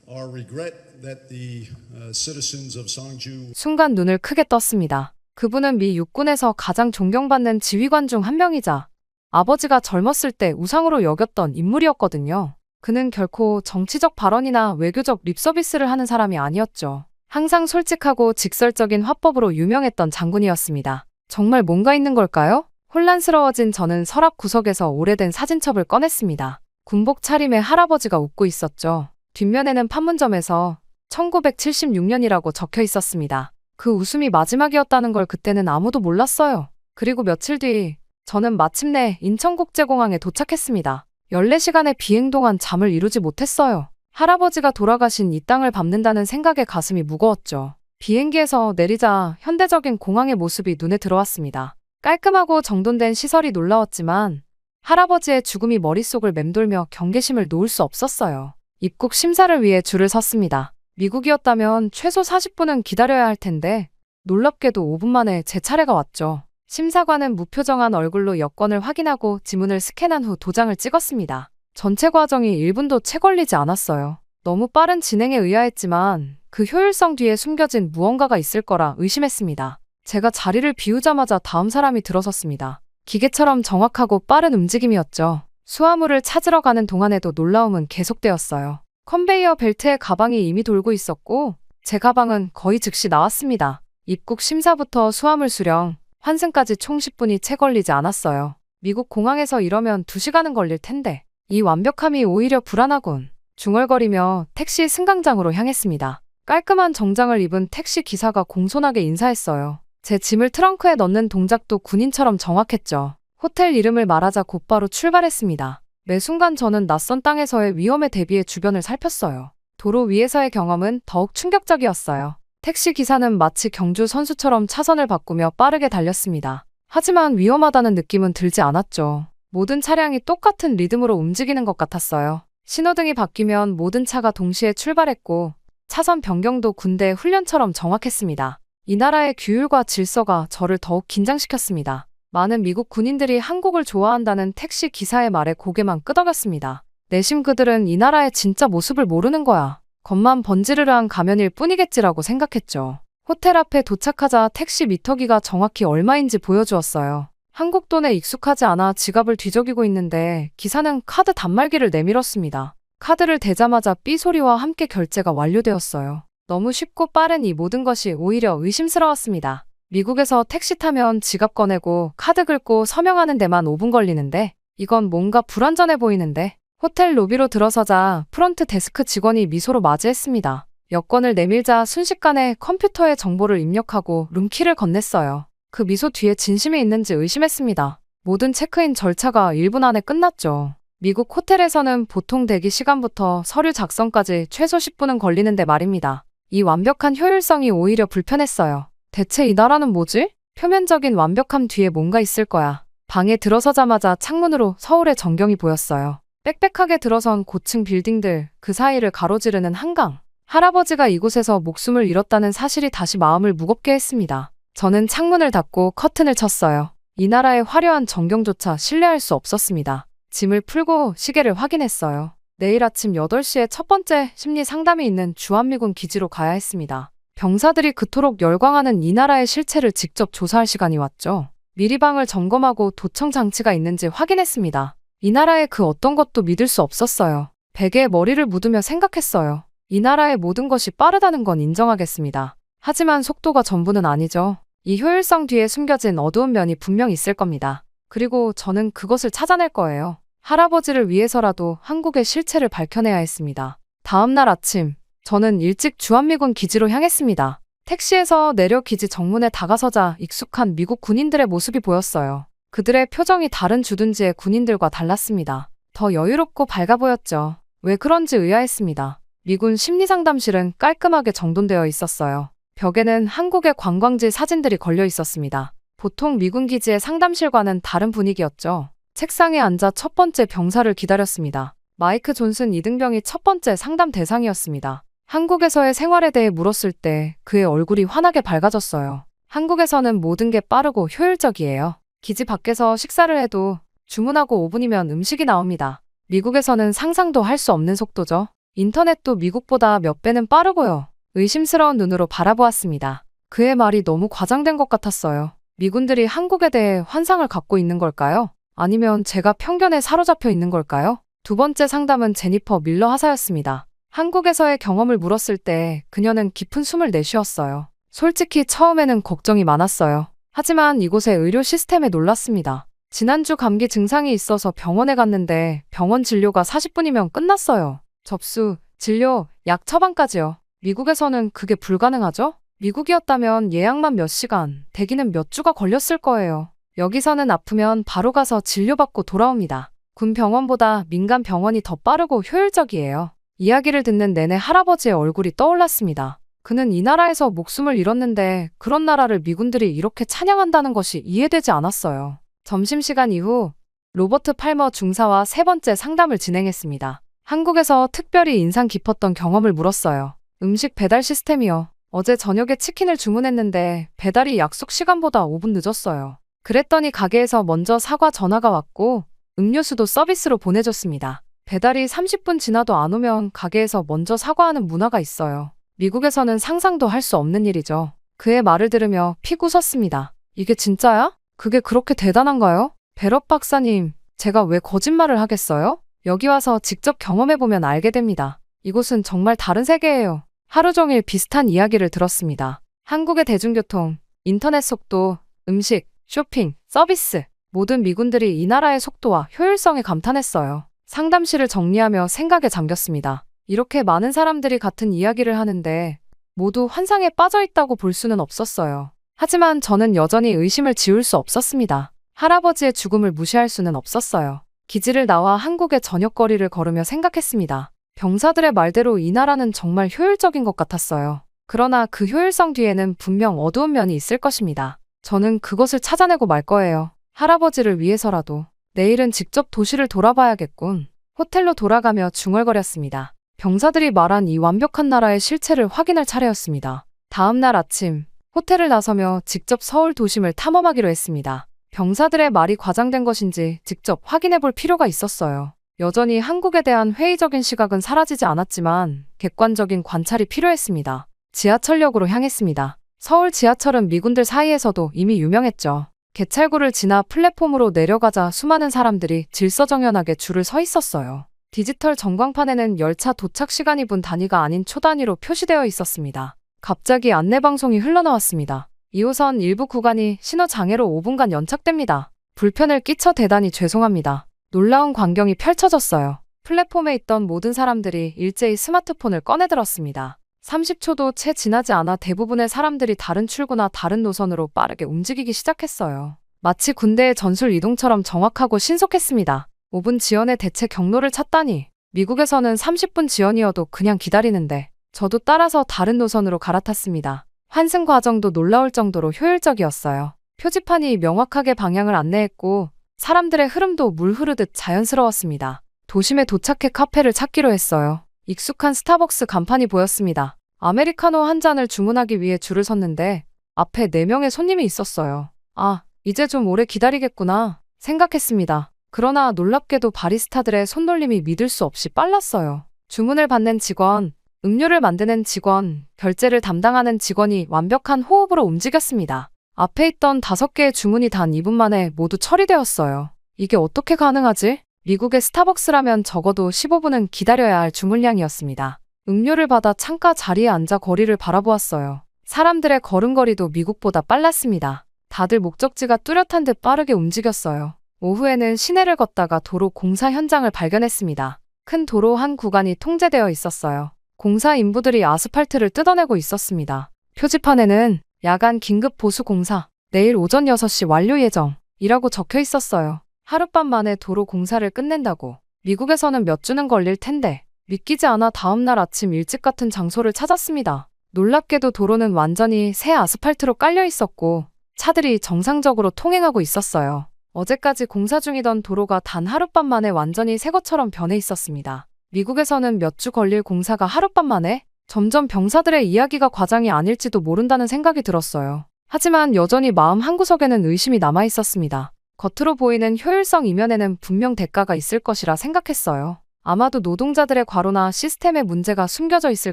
our regret that the citizens of Sangju. 순간 눈을 크게 떴습니다. 그분은 미 육군에서 가장 존경받는 지휘관 중 한 명이자 아버지가 젊었을 때 우상으로 여겼던 인물이었거든요. 그는 결코 정치적 발언이나 외교적 립서비스를 하는 사람이 아니었죠. 항상 솔직하고 직설적인 화법으로 유명했던 장군이었습니다. 정말 뭔가 있는 걸까요? 혼란스러워진 저는 서랍 구석에서 오래된 사진첩을 꺼냈습니다. 군복 차림의 할아버지가 웃고 있었죠. 뒷면에는 판문점에서 1976년이라고 적혀 있었습니다. 그 웃음이 마지막이었다는 걸 그때는 아무도 몰랐어요. 그리고 며칠 뒤 저는 마침내 인천국제공항에 도착했습니다. 14시간의 비행 동안 잠을 이루지 못했어요. 할아버지가 돌아가신 이 땅을 밟는다는 생각에 가슴이 무거웠죠. 비행기에서 내리자 현대적인 공항의 모습이 눈에 들어왔습니다. 깔끔하고 정돈된 시설이 놀라웠지만 할아버지의 죽음이 머릿속을 맴돌며 경계심을 놓을 수 없었어요. 입국 심사를 위해 줄을 섰습니다. 미국이었다면 최소 40분은 기다려야 할 텐데 놀랍게도 5분 만에 제 차례가 왔죠. 심사관은 무표정한 얼굴로 여권을 확인하고 지문을 스캔한 후 도장을 찍었습니다. 전체 과정이 1분도 채 걸리지 않았어요. 너무 빠른 진행에 의아했지만 그 효율성 뒤에 숨겨진 무언가가 있을 거라 의심했습니다. 제가 자리를 비우자마자 다음 사람이 들어섰습니다. 기계처럼 정확하고 빠른 움직임이었죠. 수화물을 찾으러 가는 동안에도 놀라움은 계속되었어요. 컨베이어 벨트에 가방이 이미 돌고 있었고 제 가방은 거의 즉시 나왔습니다. 입국 심사부터 수화물 수령, 환승까지 총 10분이 채 걸리지 않았어요. 미국 공항에서 이러면 2시간은 걸릴 텐데 이 완벽함이 오히려 불안하군. 중얼거리며 택시 승강장으로 향했습니다. 깔끔한 정장을 입은 택시 기사가 공손하게 인사했어요. 제 짐을 트렁크에 넣는 동작도 군인처럼 정확했죠. 호텔 이름을 말하자 곧바로 출발했습니다. 매 순간 저는 낯선 땅에서의 위험에 대비해 주변을 살폈어요. 도로 위에서의 경험은 더욱 충격적이었어요. 택시 기사는 마치 경주 선수처럼 차선을 바꾸며 빠르게 달렸습니다. 하지만 위험하다는 느낌은 들지 않았죠. 모든 차량이 똑같은 리듬으로 움직이는 것 같았어요. 신호등이 바뀌면 모든 차가 동시에 출발했고 차선 변경도 군대 훈련처럼 정확했습니다. 이 나라의 규율과 질서가 저를 더욱 긴장시켰습니다. 많은 미국 군인들이 한국을 좋아한다는 택시 기사의 말에 고개만 끄덕였습니다. 내심 그들은 이 나라의 진짜 모습을 모르는 거야. 겉만 번지르르한 가면일 뿐이겠지라고 생각했죠. 호텔 앞에 도착하자 택시 미터기가 정확히 얼마인지 보여주었어요. 한국 돈에 익숙하지 않아 지갑을 뒤적이고 있는데 기사는 카드 단말기를 내밀었습니다. 카드를 대자마자 삐 소리와 함께 결제가 완료되었어요. 너무 쉽고 빠른 이 모든 것이 오히려 의심스러웠습니다. 미국에서 택시 타면 지갑 꺼내고 카드 긁고 서명하는 데만 5분 걸리는데 이건 뭔가 불완전해 보이는데 호텔 로비로 들어서자 프론트 데스크 직원이 미소로 맞이했습니다. 여권을 내밀자 순식간에 컴퓨터에 정보를 입력하고 룸키를 건넸어요. 그 미소 뒤에 진심이 있는지 의심했습니다. 모든 체크인 절차가 1분 안에 끝났죠. 미국 호텔에서는 보통 대기 시간부터 서류 작성까지 최소 10분은 걸리는데 말입니다. 이 완벽한 효율성이 오히려 불편했어요. 대체 이 나라는 뭐지? 표면적인 완벽함 뒤에 뭔가 있을 거야. 방에 들어서자마자 창문으로 서울의 전경이 보였어요. 빽빽하게 들어선 고층 빌딩들, 그 사이를 가로지르는 한강. 할아버지가 이곳에서 목숨을 잃었다는 사실이 다시 마음을 무겁게 했습니다. 저는 창문을 닫고 커튼을 쳤어요. 이 나라의 화려한 전경조차 신뢰할 수 없었습니다. 짐을 풀고 시계를 확인했어요. 내일 아침 8시에 첫 번째 심리 상담이 있는 주한미군 기지로 가야 했습니다. 병사들이 그토록 열광하는 이 나라의 실체를 직접 조사할 시간이 왔죠. 미리 방을 점검하고 도청 장치가 있는지 확인했습니다. 이 나라의 그 어떤 것도 믿을 수 없었어요. 베개에 머리를 묻으며 생각했어요. 이 나라의 모든 것이 빠르다는 건 인정하겠습니다. 하지만 속도가 전부는 아니죠. 이 효율성 뒤에 숨겨진 어두운 면이 분명 있을 겁니다. 그리고 저는 그것을 찾아낼 거예요. 할아버지를 위해서라도 한국의 실체를 밝혀내야 했습니다. 다음 날 아침, 저는 일찍 주한미군 기지로 향했습니다. 택시에서 내려 기지 정문에 다가서자 익숙한 미국 군인들의 모습이 보였어요. 그들의 표정이 다른 주둔지의 군인들과 달랐습니다. 더 여유롭고 밝아 보였죠. 왜 그런지 의아했습니다. 미군 심리상담실은 깔끔하게 정돈되어 있었어요. 벽에는 한국의 관광지 사진들이 걸려 있었습니다. 보통 미군 기지의 상담실과는 다른 분위기였죠. 책상에 앉아 첫 번째 병사를 기다렸습니다. 마이크 존슨 이등병이 첫 번째 상담 대상이었습니다. 한국에서의 생활에 대해 물었을 때 그의 얼굴이 환하게 밝아졌어요. 한국에서는 모든 게 빠르고 효율적이에요. 기지 밖에서 식사를 해도 주문하고 5분이면 음식이 나옵니다. 미국에서는 상상도 할 수 없는 속도죠. 인터넷도 미국보다 몇 배는 빠르고요. 의심스러운 눈으로 바라보았습니다. 그의 말이 너무 과장된 것 같았어요. 미군들이 한국에 대해 환상을 갖고 있는 걸까요? 아니면 제가 편견에 사로잡혀 있는 걸까요? 두 번째 상담은 제니퍼 밀러 하사였습니다. 한국에서의 경험을 물었을 때 그녀는 깊은 숨을 내쉬었어요. 솔직히 처음에는 걱정이 많았어요. 하지만 이곳의 의료 시스템에 놀랐습니다. 지난주 감기 증상이 있어서 병원에 갔는데 병원 진료가 40분이면 끝났어요. 접수, 진료, 약 처방까지요. 미국에서는 그게 불가능하죠? 미국이었다면 예약만 몇 시간, 대기는 몇 주가 걸렸을 거예요. 여기서는 아프면 바로 가서 진료받고 돌아옵니다. 군 병원보다 민간 병원이 더 빠르고 효율적이에요. 이야기를 듣는 내내 할아버지의 얼굴이 떠올랐습니다. 그는 이 나라에서 목숨을 잃었는데 그런 나라를 미군들이 이렇게 찬양한다는 것이 이해되지 않았어요. 점심시간 이후 로버트 팔머 중사와 세 번째 상담을 진행했습니다. 한국에서 특별히 인상 깊었던 경험을 물었어요. 음식 배달 시스템이요. 어제 저녁에 치킨을 주문했는데 배달이 약속 시간보다 5분 늦었어요. 그랬더니 가게에서 먼저 사과 전화가 왔고 음료수도 서비스로 보내줬습니다. 배달이 30분 지나도 안 오면 가게에서 먼저 사과하는 문화가 있어요. 미국에서는 상상도 할 수 없는 일이죠. 그의 말을 들으며 픽 웃었습니다. 이게 진짜야? 그게 그렇게 대단한가요? 베럿 박사님, 제가 왜 거짓말을 하겠어요? 여기 와서 직접 경험해보면 알게 됩니다. 이곳은 정말 다른 세계예요. 하루 종일 비슷한 이야기를 들었습니다. 한국의 대중교통, 인터넷 속도, 음식, 쇼핑, 서비스. 모든 미군들이 이 나라의 속도와 효율성에 감탄했어요. 상담실을 정리하며 생각에 잠겼습니다. 이렇게 많은 사람들이 같은 이야기를 하는데 모두 환상에 빠져 있다고 볼 수는 없었어요. 하지만 저는 여전히 의심을 지울 수 없었습니다. 할아버지의 죽음을 무시할 수는 없었어요. 기지를 나와 한국의 저녁거리를 걸으며 생각했습니다. 병사들의 말대로 이 나라는 정말 효율적인 것 같았어요. 그러나 그 효율성 뒤에는 분명 어두운 면이 있을 것입니다. 저는 그것을 찾아내고 말 거예요. 할아버지를 위해서라도. 내일은 직접 도시를 돌아봐야겠군. 호텔로 돌아가며 중얼거렸습니다. 병사들이 말한 이 완벽한 나라의 실체를 확인할 차례였습니다. 다음 날 아침, 호텔을 나서며 직접 서울 도심을 탐험하기로 했습니다. 병사들의 말이 과장된 것인지 직접 확인해 볼 필요가 있었어요. 여전히 한국에 대한 회의적인 시각은 사라지지 않았지만 객관적인 관찰이 필요했습니다. 지하철역으로 향했습니다. 서울 지하철은 미군들 사이에서도 이미 유명했죠. 개찰구를 지나 플랫폼으로 내려가자 수많은 사람들이 질서정연하게 줄을 서 있었어요. 디지털 전광판에는 열차 도착 시간이 분 단위가 아닌 초 단위로 표시되어 있었습니다. 갑자기 안내방송이 흘러나왔습니다. 2호선 일부 구간이 신호장애로 5분간 연착됩니다. 불편을 끼쳐 대단히 죄송합니다. 놀라운 광경이 펼쳐졌어요. 플랫폼에 있던 모든 사람들이 일제히 스마트폰을 꺼내들었습니다. 30초도 채 지나지 않아 대부분의 사람들이 다른 출구나 다른 노선으로 빠르게 움직이기 시작했어요. 마치 군대의 전술 이동처럼 정확하고 신속했습니다. 5분 지연의 대체 경로를 찾다니. 미국에서는 30분 지연이어도 그냥 기다리는데 저도 따라서 다른 노선으로 갈아탔습니다. 환승 과정도 놀라울 정도로 효율적이었어요. 표지판이 명확하게 방향을 안내했고 사람들의 흐름도 물 흐르듯 자연스러웠습니다. 도심에 도착해 카페를 찾기로 했어요. 익숙한 스타벅스 간판이 보였습니다. 아메리카노 한 잔을 주문하기 위해 줄을 섰는데 앞에 4명의 손님이 있었어요. 아, 이제 좀 오래 기다리겠구나 생각했습니다. 그러나 놀랍게도 바리스타들의 손놀림이 믿을 수 없이 빨랐어요. 주문을 받는 직원, 음료를 만드는 직원, 결제를 담당하는 직원이 완벽한 호흡으로 움직였습니다. 앞에 있던 5개의 주문이 단 2분 만에 모두 처리되었어요. 이게 어떻게 가능하지? 미국의 스타벅스라면 적어도 15분은 기다려야 할 주문량이었습니다. 음료를 받아 창가 자리에 앉아 거리를 바라보았어요. 사람들의 걸음걸이도 미국보다 빨랐습니다. 다들 목적지가 뚜렷한 듯 빠르게 움직였어요. 오후에는 시내를 걷다가 도로 공사 현장을 발견했습니다. 큰 도로 한 구간이 통제되어 있었어요. 공사 인부들이 아스팔트를 뜯어내고 있었습니다. 표지판에는 야간 긴급 보수 공사, 내일 오전 6시 완료 예정이라고 적혀 있었어요. 하룻밤 만에 도로 공사를 끝낸다고. 미국에서는 몇 주는 걸릴 텐데. 믿기지 않아 다음날 아침 일찍 같은 장소를 찾았습니다. 놀랍게도 도로는 완전히 새 아스팔트로 깔려 있었고 차들이 정상적으로 통행하고 있었어요. 어제까지 공사 중이던 도로가 단 하룻밤 만에 완전히 새 것처럼 변해 있었습니다. 미국에서는 몇 주 걸릴 공사가 하룻밤 만에? 점점 병사들의 이야기가 과장이 아닐지도 모른다는 생각이 들었어요. 하지만 여전히 마음 한구석에는 의심이 남아 있었습니다. 겉으로 보이는 효율성 이면에는 분명 대가가 있을 것이라 생각했어요. 아마도 노동자들의 과로나 시스템의 문제가 숨겨져 있을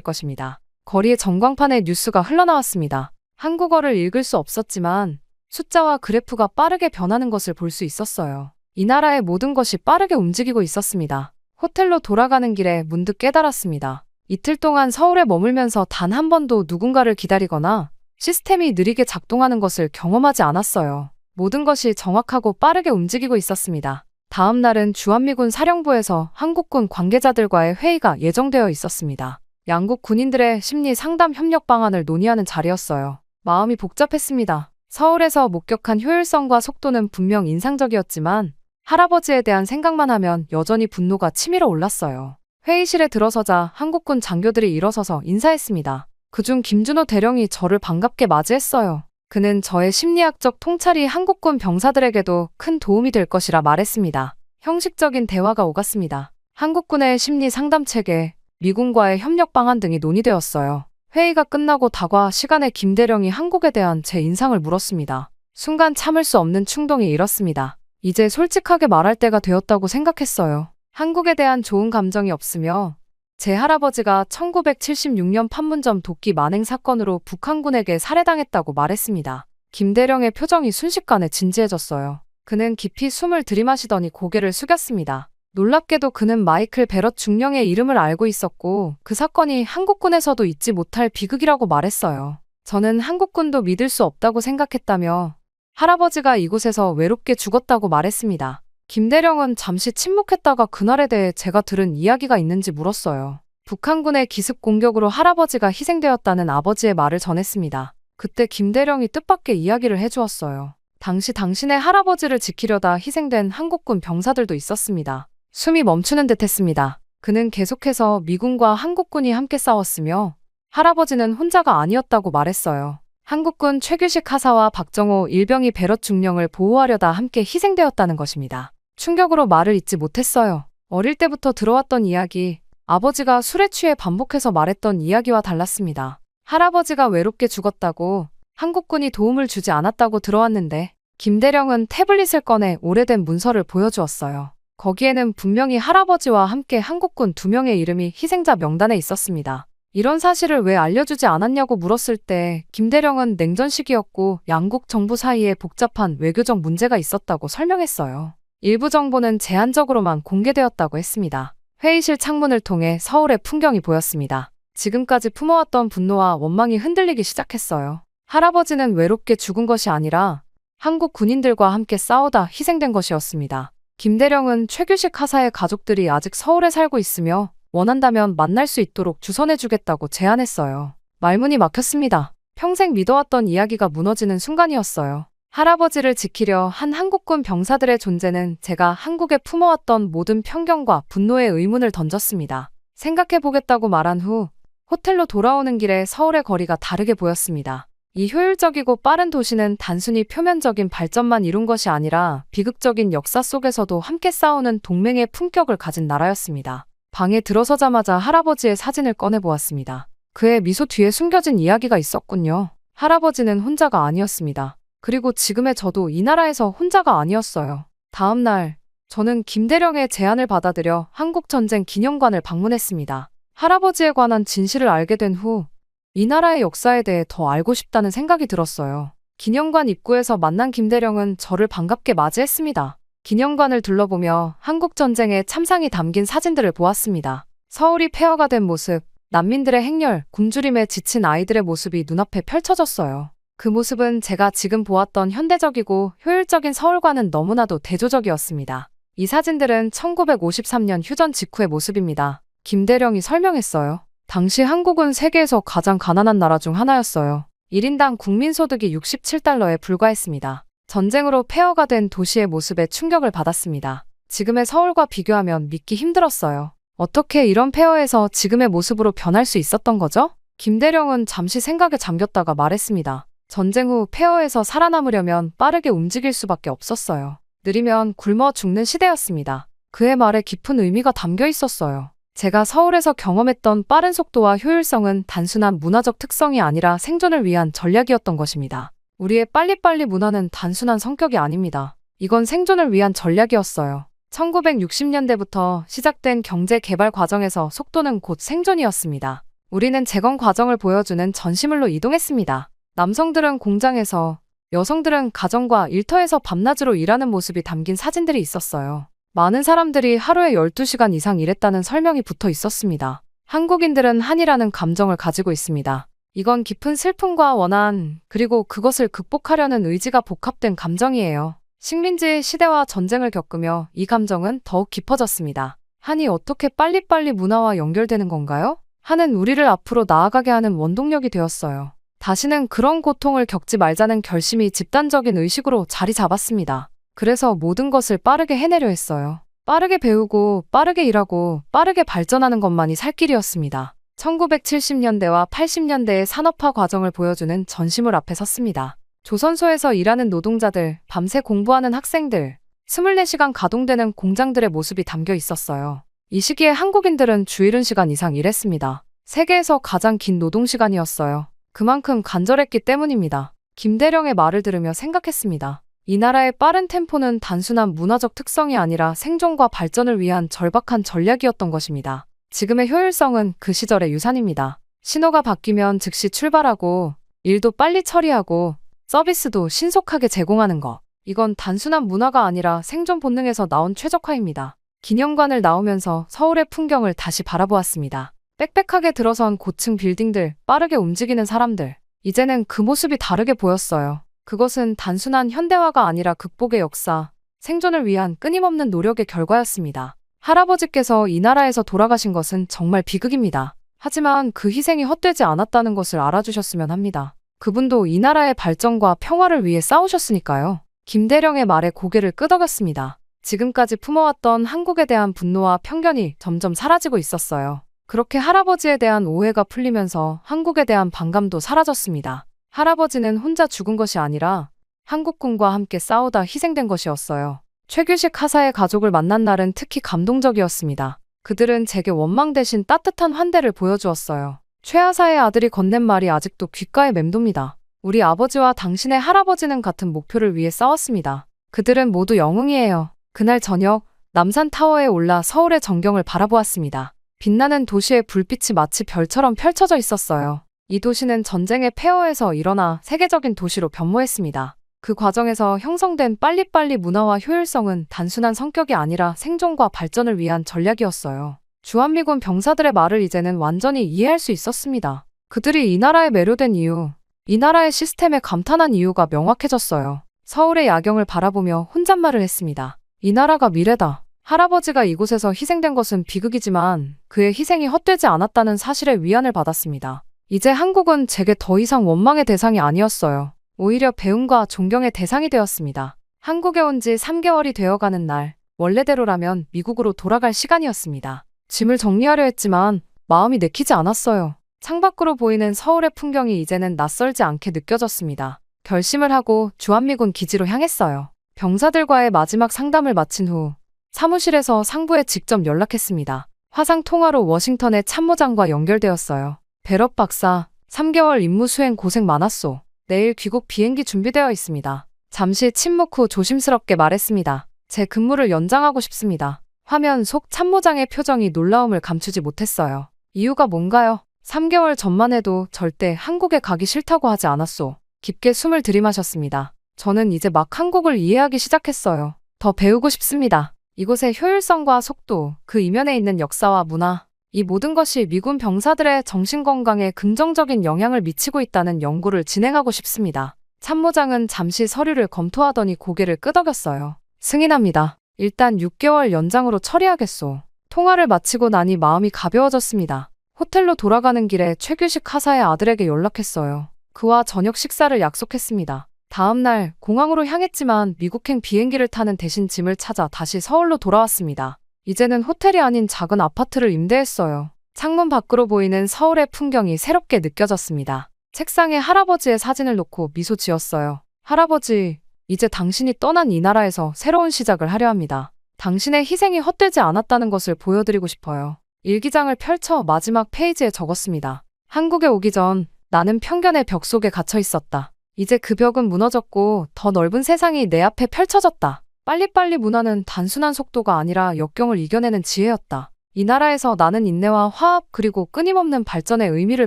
것입니다. 거리의 전광판에 뉴스가 흘러나왔습니다. 한국어를 읽을 수 없었지만 숫자와 그래프가 빠르게 변하는 것을 볼 수 있었어요. 이 나라의 모든 것이 빠르게 움직이고 있었습니다. 호텔로 돌아가는 길에 문득 깨달았습니다. 이틀 동안 서울에 머물면서 단 한 번도 누군가를 기다리거나 시스템이 느리게 작동하는 것을 경험하지 않았어요. 모든 것이 정확하고 빠르게 움직이고 있었습니다. 다음 날은 주한미군 사령부에서 한국군 관계자들과의 회의가 예정되어 있었습니다. 양국 군인들의 심리 상담 협력 방안을 논의하는 자리였어요. 마음이 복잡했습니다. 서울에서 목격한 효율성과 속도는 분명 인상적이었지만 할아버지에 대한 생각만 하면 여전히 분노가 치밀어 올랐어요. 회의실에 들어서자 한국군 장교들이 일어서서 인사했습니다. 그중 김준호 대령이 저를 반갑게 맞이했어요. 그는 저의 심리학적 통찰이 한국군 병사들에게도 큰 도움이 될 것이라 말했습니다. 형식적인 대화가 오갔습니다. 한국군의 심리 상담 체계, 미군과의 협력 방안 등이 논의되었어요. 회의가 끝나고 다과 시간에 김대령이 한국에 대한 제 인상을 물었습니다. 순간 참을 수 없는 충동이 일었습니다. 이제 솔직하게 말할 때가 되었다고 생각했어요. 한국에 대한 좋은 감정이 없으며 제 할아버지가 1976년 판문점 도끼 만행 사건으로 북한군에게 살해당했다고 말했습니다. 김대령의 표정이 순식간에 진지해졌어요. 그는 깊이 숨을 들이마시더니 고개를 숙였습니다. 놀랍게도 그는 마이클 베럿 중령의 이름을 알고 있었고 그 사건이 한국군에서도 잊지 못할 비극이라고 말했어요. 저는 한국군도 믿을 수 없다고 생각했다며 할아버지가 이곳에서 외롭게 죽었다고 말했습니다. 김대령은 잠시 침묵했다가 그날에 대해 제가 들은 이야기가 있는지 물었어요. 북한군의 기습 공격으로 할아버지가 희생되었다는 아버지의 말을 전했습니다. 그때 김대령이 뜻밖의 이야기를 해주었어요. 당시 당신의 할아버지를 지키려다 희생된 한국군 병사들도 있었습니다. 숨이 멈추는 듯 했습니다. 그는 계속해서 미군과 한국군이 함께 싸웠으며 할아버지는 혼자가 아니었다고 말했어요. 한국군 최규식 하사와 박정호 일병이 베럿 중령을 보호하려다 함께 희생되었다는 것입니다. 충격으로 말을 잇지 못했어요. 어릴 때부터 들어왔던 이야기, 아버지가 술에 취해 반복해서 말했던 이야기와 달랐습니다. 할아버지가 외롭게 죽었다고, 한국군이 도움을 주지 않았다고 들어왔는데 김대령은 태블릿을 꺼내 오래된 문서를 보여주었어요. 거기에는 분명히 할아버지와 함께 한국군 2명의 이름이 희생자 명단에 있었습니다. 이런 사실을 왜 알려주지 않았냐고 물었을 때 김대령은 냉전 시기였고 양국 정부 사이에 복잡한 외교적 문제가 있었다고 설명했어요. 일부 정보는 제한적으로만 공개되었다고 했습니다. 회의실 창문을 통해 서울의 풍경이 보였습니다. 지금까지 품어왔던 분노와 원망이 흔들리기 시작했어요. 할아버지는 외롭게 죽은 것이 아니라 한국 군인들과 함께 싸우다 희생된 것이었습니다. 김대령은 최규식 하사의 가족들이 아직 서울에 살고 있으며 원한다면 만날 수 있도록 주선해주겠다고 제안했어요. 말문이 막혔습니다. 평생 믿어왔던 이야기가 무너지는 순간이었어요. 할아버지를 지키려 한 한국군 병사들의 존재는 제가 한국에 품어왔던 모든 편견과 분노의 의문을 던졌습니다. 생각해보겠다고 말한 후 호텔로 돌아오는 길에 서울의 거리가 다르게 보였습니다. 이 효율적이고 빠른 도시는 단순히 표면적인 발전만 이룬 것이 아니라 비극적인 역사 속에서도 함께 싸우는 동맹의 품격을 가진 나라였습니다. 방에 들어서자마자 할아버지의 사진을 꺼내보았습니다. 그의 미소 뒤에 숨겨진 이야기가 있었군요. 할아버지는 혼자가 아니었습니다. 그리고 지금의 저도 이 나라에서 혼자가 아니었어요. 다음 날, 저는 김대령의 제안을 받아들여 한국전쟁 기념관을 방문했습니다. 할아버지에 관한 진실을 알게 된 후 이 나라의 역사에 대해 더 알고 싶다는 생각이 들었어요. 기념관 입구에서 만난 김대령은 저를 반갑게 맞이했습니다. 기념관을 둘러보며 한국전쟁의 참상이 담긴 사진들을 보았습니다. 서울이 폐허가 된 모습, 난민들의 행렬, 굶주림에 지친 아이들의 모습이 눈앞에 펼쳐졌어요. 그 모습은 제가 지금 보았던 현대적이고 효율적인 서울과는 너무나도 대조적이었습니다. 이 사진들은 1953년 휴전 직후의 모습입니다. 김대령이 설명했어요. 당시 한국은 세계에서 가장 가난한 나라 중 하나였어요. 1인당 국민소득이 67달러에 불과했습니다. 전쟁으로 폐허가 된 도시의 모습에 충격을 받았습니다. 지금의 서울과 비교하면 믿기 힘들었어요. 어떻게 이런 폐허에서 지금의 모습으로 변할 수 있었던 거죠? 김대령은 잠시 생각에 잠겼다가 말했습니다. 전쟁 후 폐허에서 살아남으려면 빠르게 움직일 수밖에 없었어요. 느리면 굶어 죽는 시대였습니다. 그의 말에 깊은 의미가 담겨 있었어요. 제가 서울에서 경험했던 빠른 속도와 효율성은 단순한 문화적 특성이 아니라 생존을 위한 전략이었던 것입니다. 우리의 빨리빨리 문화는 단순한 성격이 아닙니다. 이건 생존을 위한 전략이었어요. 1960년대부터 시작된 경제 개발 과정에서 속도는 곧 생존이었습니다. 우리는 재건 과정을 보여주는 전시물로 이동했습니다. 남성들은 공장에서, 여성들은 가정과 일터에서 밤낮으로 일하는 모습이 담긴 사진들이 있었어요. 많은 사람들이 하루에 12시간 이상 일했다는 설명이 붙어 있었습니다. 한국인들은 한이라는 감정을 가지고 있습니다. 이건 깊은 슬픔과 원한, 그리고 그것을 극복하려는 의지가 복합된 감정이에요. 식민지 시대와 전쟁을 겪으며 이 감정은 더욱 깊어졌습니다. 한이 어떻게 빨리빨리 문화와 연결되는 건가요? 한은 우리를 앞으로 나아가게 하는 원동력이 되었어요. 다시는 그런 고통을 겪지 말자는 결심이 집단적인 의식으로 자리 잡았습니다. 그래서 모든 것을 빠르게 해내려 했어요. 빠르게 배우고, 빠르게 일하고, 빠르게 발전하는 것만이 살 길이었습니다. 1970년대와 80년대의 산업화 과정을 보여주는 전시물 앞에 섰습니다. 조선소에서 일하는 노동자들, 밤새 공부하는 학생들, 24시간 가동되는 공장들의 모습이 담겨 있었어요. 이 시기에 한국인들은 주 70시간 이상 일했습니다. 세계에서 가장 긴 노동시간이었어요. 그만큼 간절했기 때문입니다. 김대령의 말을 들으며 생각했습니다. 이 나라의 빠른 템포는 단순한 문화적 특성이 아니라 생존과 발전을 위한 절박한 전략이었던 것입니다. 지금의 효율성은 그 시절의 유산입니다. 신호가 바뀌면 즉시 출발하고 일도 빨리 처리하고 서비스도 신속하게 제공하는 것. 이건 단순한 문화가 아니라 생존 본능에서 나온 최적화입니다. 기념관을 나오면서 서울의 풍경을 다시 바라보았습니다. 빽빽하게 들어선 고층 빌딩들, 빠르게 움직이는 사람들. 이제는 그 모습이 다르게 보였어요. 그것은 단순한 현대화가 아니라 극복의 역사, 생존을 위한 끊임없는 노력의 결과였습니다. 할아버지께서 이 나라에서 돌아가신 것은 정말 비극입니다. 하지만 그 희생이 헛되지 않았다는 것을 알아주셨으면 합니다. 그분도 이 나라의 발전과 평화를 위해 싸우셨으니까요. 김대령의 말에 고개를 끄덕였습니다. 지금까지 품어왔던 한국에 대한 분노와 편견이 점점 사라지고 있었어요. 그렇게 할아버지에 대한 오해가 풀리면서 한국에 대한 반감도 사라졌습니다. 할아버지는 혼자 죽은 것이 아니라 한국군과 함께 싸우다 희생된 것이었어요. 최규식 하사의 가족을 만난 날은 특히 감동적이었습니다. 그들은 제게 원망 대신 따뜻한 환대를 보여주었어요. 최 하사의 아들이 건넨 말이 아직도 귓가에 맴돕니다. 우리 아버지와 당신의 할아버지는 같은 목표를 위해 싸웠습니다. 그들은 모두 영웅이에요. 그날 저녁 남산타워에 올라 서울의 전경을 바라보았습니다. 빛나는 도시의 불빛이 마치 별처럼 펼쳐져 있었어요. 이 도시는 전쟁의 폐허에서 일어나 세계적인 도시로 변모했습니다. 그 과정에서 형성된 빨리빨리 문화와 효율성은 단순한 성격이 아니라 생존과 발전을 위한 전략이었어요. 주한미군 병사들의 말을 이제는 완전히 이해할 수 있었습니다. 그들이 이 나라에 매료된 이유, 이 나라의 시스템에 감탄한 이유가 명확해졌어요. 서울의 야경을 바라보며 혼잣말을 했습니다. 이 나라가 미래다. 할아버지가 이곳에서 희생된 것은 비극이지만 그의 희생이 헛되지 않았다는 사실에 위안을 받았습니다. 이제 한국은 제게 더 이상 원망의 대상이 아니었어요. 오히려 배움과 존경의 대상이 되었습니다. 한국에 온 지 3개월이 되어가는 날, 원래대로라면 미국으로 돌아갈 시간이었습니다. 짐을 정리하려 했지만 마음이 내키지 않았어요. 창밖으로 보이는 서울의 풍경이 이제는 낯설지 않게 느껴졌습니다. 결심을 하고 주한미군 기지로 향했어요. 병사들과의 마지막 상담을 마친 후 사무실에서 상부에 직접 연락했습니다. 화상 통화로 워싱턴의 참모장과 연결되었어요. 베럿 박사, 3개월 임무 수행 고생 많았소. 내일 귀국 비행기 준비되어 있습니다. 잠시 침묵 후 조심스럽게 말했습니다. 제 근무를 연장하고 싶습니다. 화면 속 참모장의 표정이 놀라움을 감추지 못했어요. 이유가 뭔가요? 3개월 전만 해도 절대 한국에 가기 싫다고 하지 않았소. 깊게 숨을 들이마셨습니다. 저는 이제 막 한국을 이해하기 시작했어요. 더 배우고 싶습니다. 이곳의 효율성과 속도, 그 이면에 있는 역사와 문화, 이 모든 것이 미군 병사들의 정신건강에 긍정적인 영향을 미치고 있다는 연구를 진행하고 싶습니다. 참모장은 잠시 서류를 검토하더니 고개를 끄덕였어요. 승인합니다. 일단 6개월 연장으로 처리하겠소. 통화를 마치고 나니 마음이 가벼워졌습니다. 호텔로 돌아가는 길에 최규식 하사의 아들에게 연락했어요. 그와 저녁 식사를 약속했습니다. 다음 날 공항으로 향했지만 미국행 비행기를 타는 대신 짐을 찾아 다시 서울로 돌아왔습니다. 이제는 호텔이 아닌 작은 아파트를 임대했어요. 창문 밖으로 보이는 서울의 풍경이 새롭게 느껴졌습니다. 책상에 할아버지의 사진을 놓고 미소 지었어요. 할아버지, 이제 당신이 떠난 이 나라에서 새로운 시작을 하려 합니다. 당신의 희생이 헛되지 않았다는 것을 보여드리고 싶어요. 일기장을 펼쳐 마지막 페이지에 적었습니다. 한국에 오기 전 나는 편견의 벽 속에 갇혀 있었다. 이제 그 벽은 무너졌고 더 넓은 세상이 내 앞에 펼쳐졌다. 빨리빨리 문화는 단순한 속도가 아니라 역경을 이겨내는 지혜였다. 이 나라에서 나는 인내와 화합 그리고 끊임없는 발전의 의미를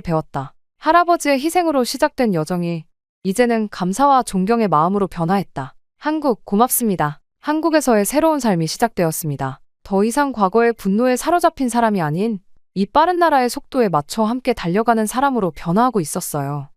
배웠다. 할아버지의 희생으로 시작된 여정이 이제는 감사와 존경의 마음으로 변화했다. 한국 고맙습니다. 한국에서의 새로운 삶이 시작되었습니다. 더 이상 과거의 분노에 사로잡힌 사람이 아닌 이 빠른 나라의 속도에 맞춰 함께 달려가는 사람으로 변화하고 있었어요.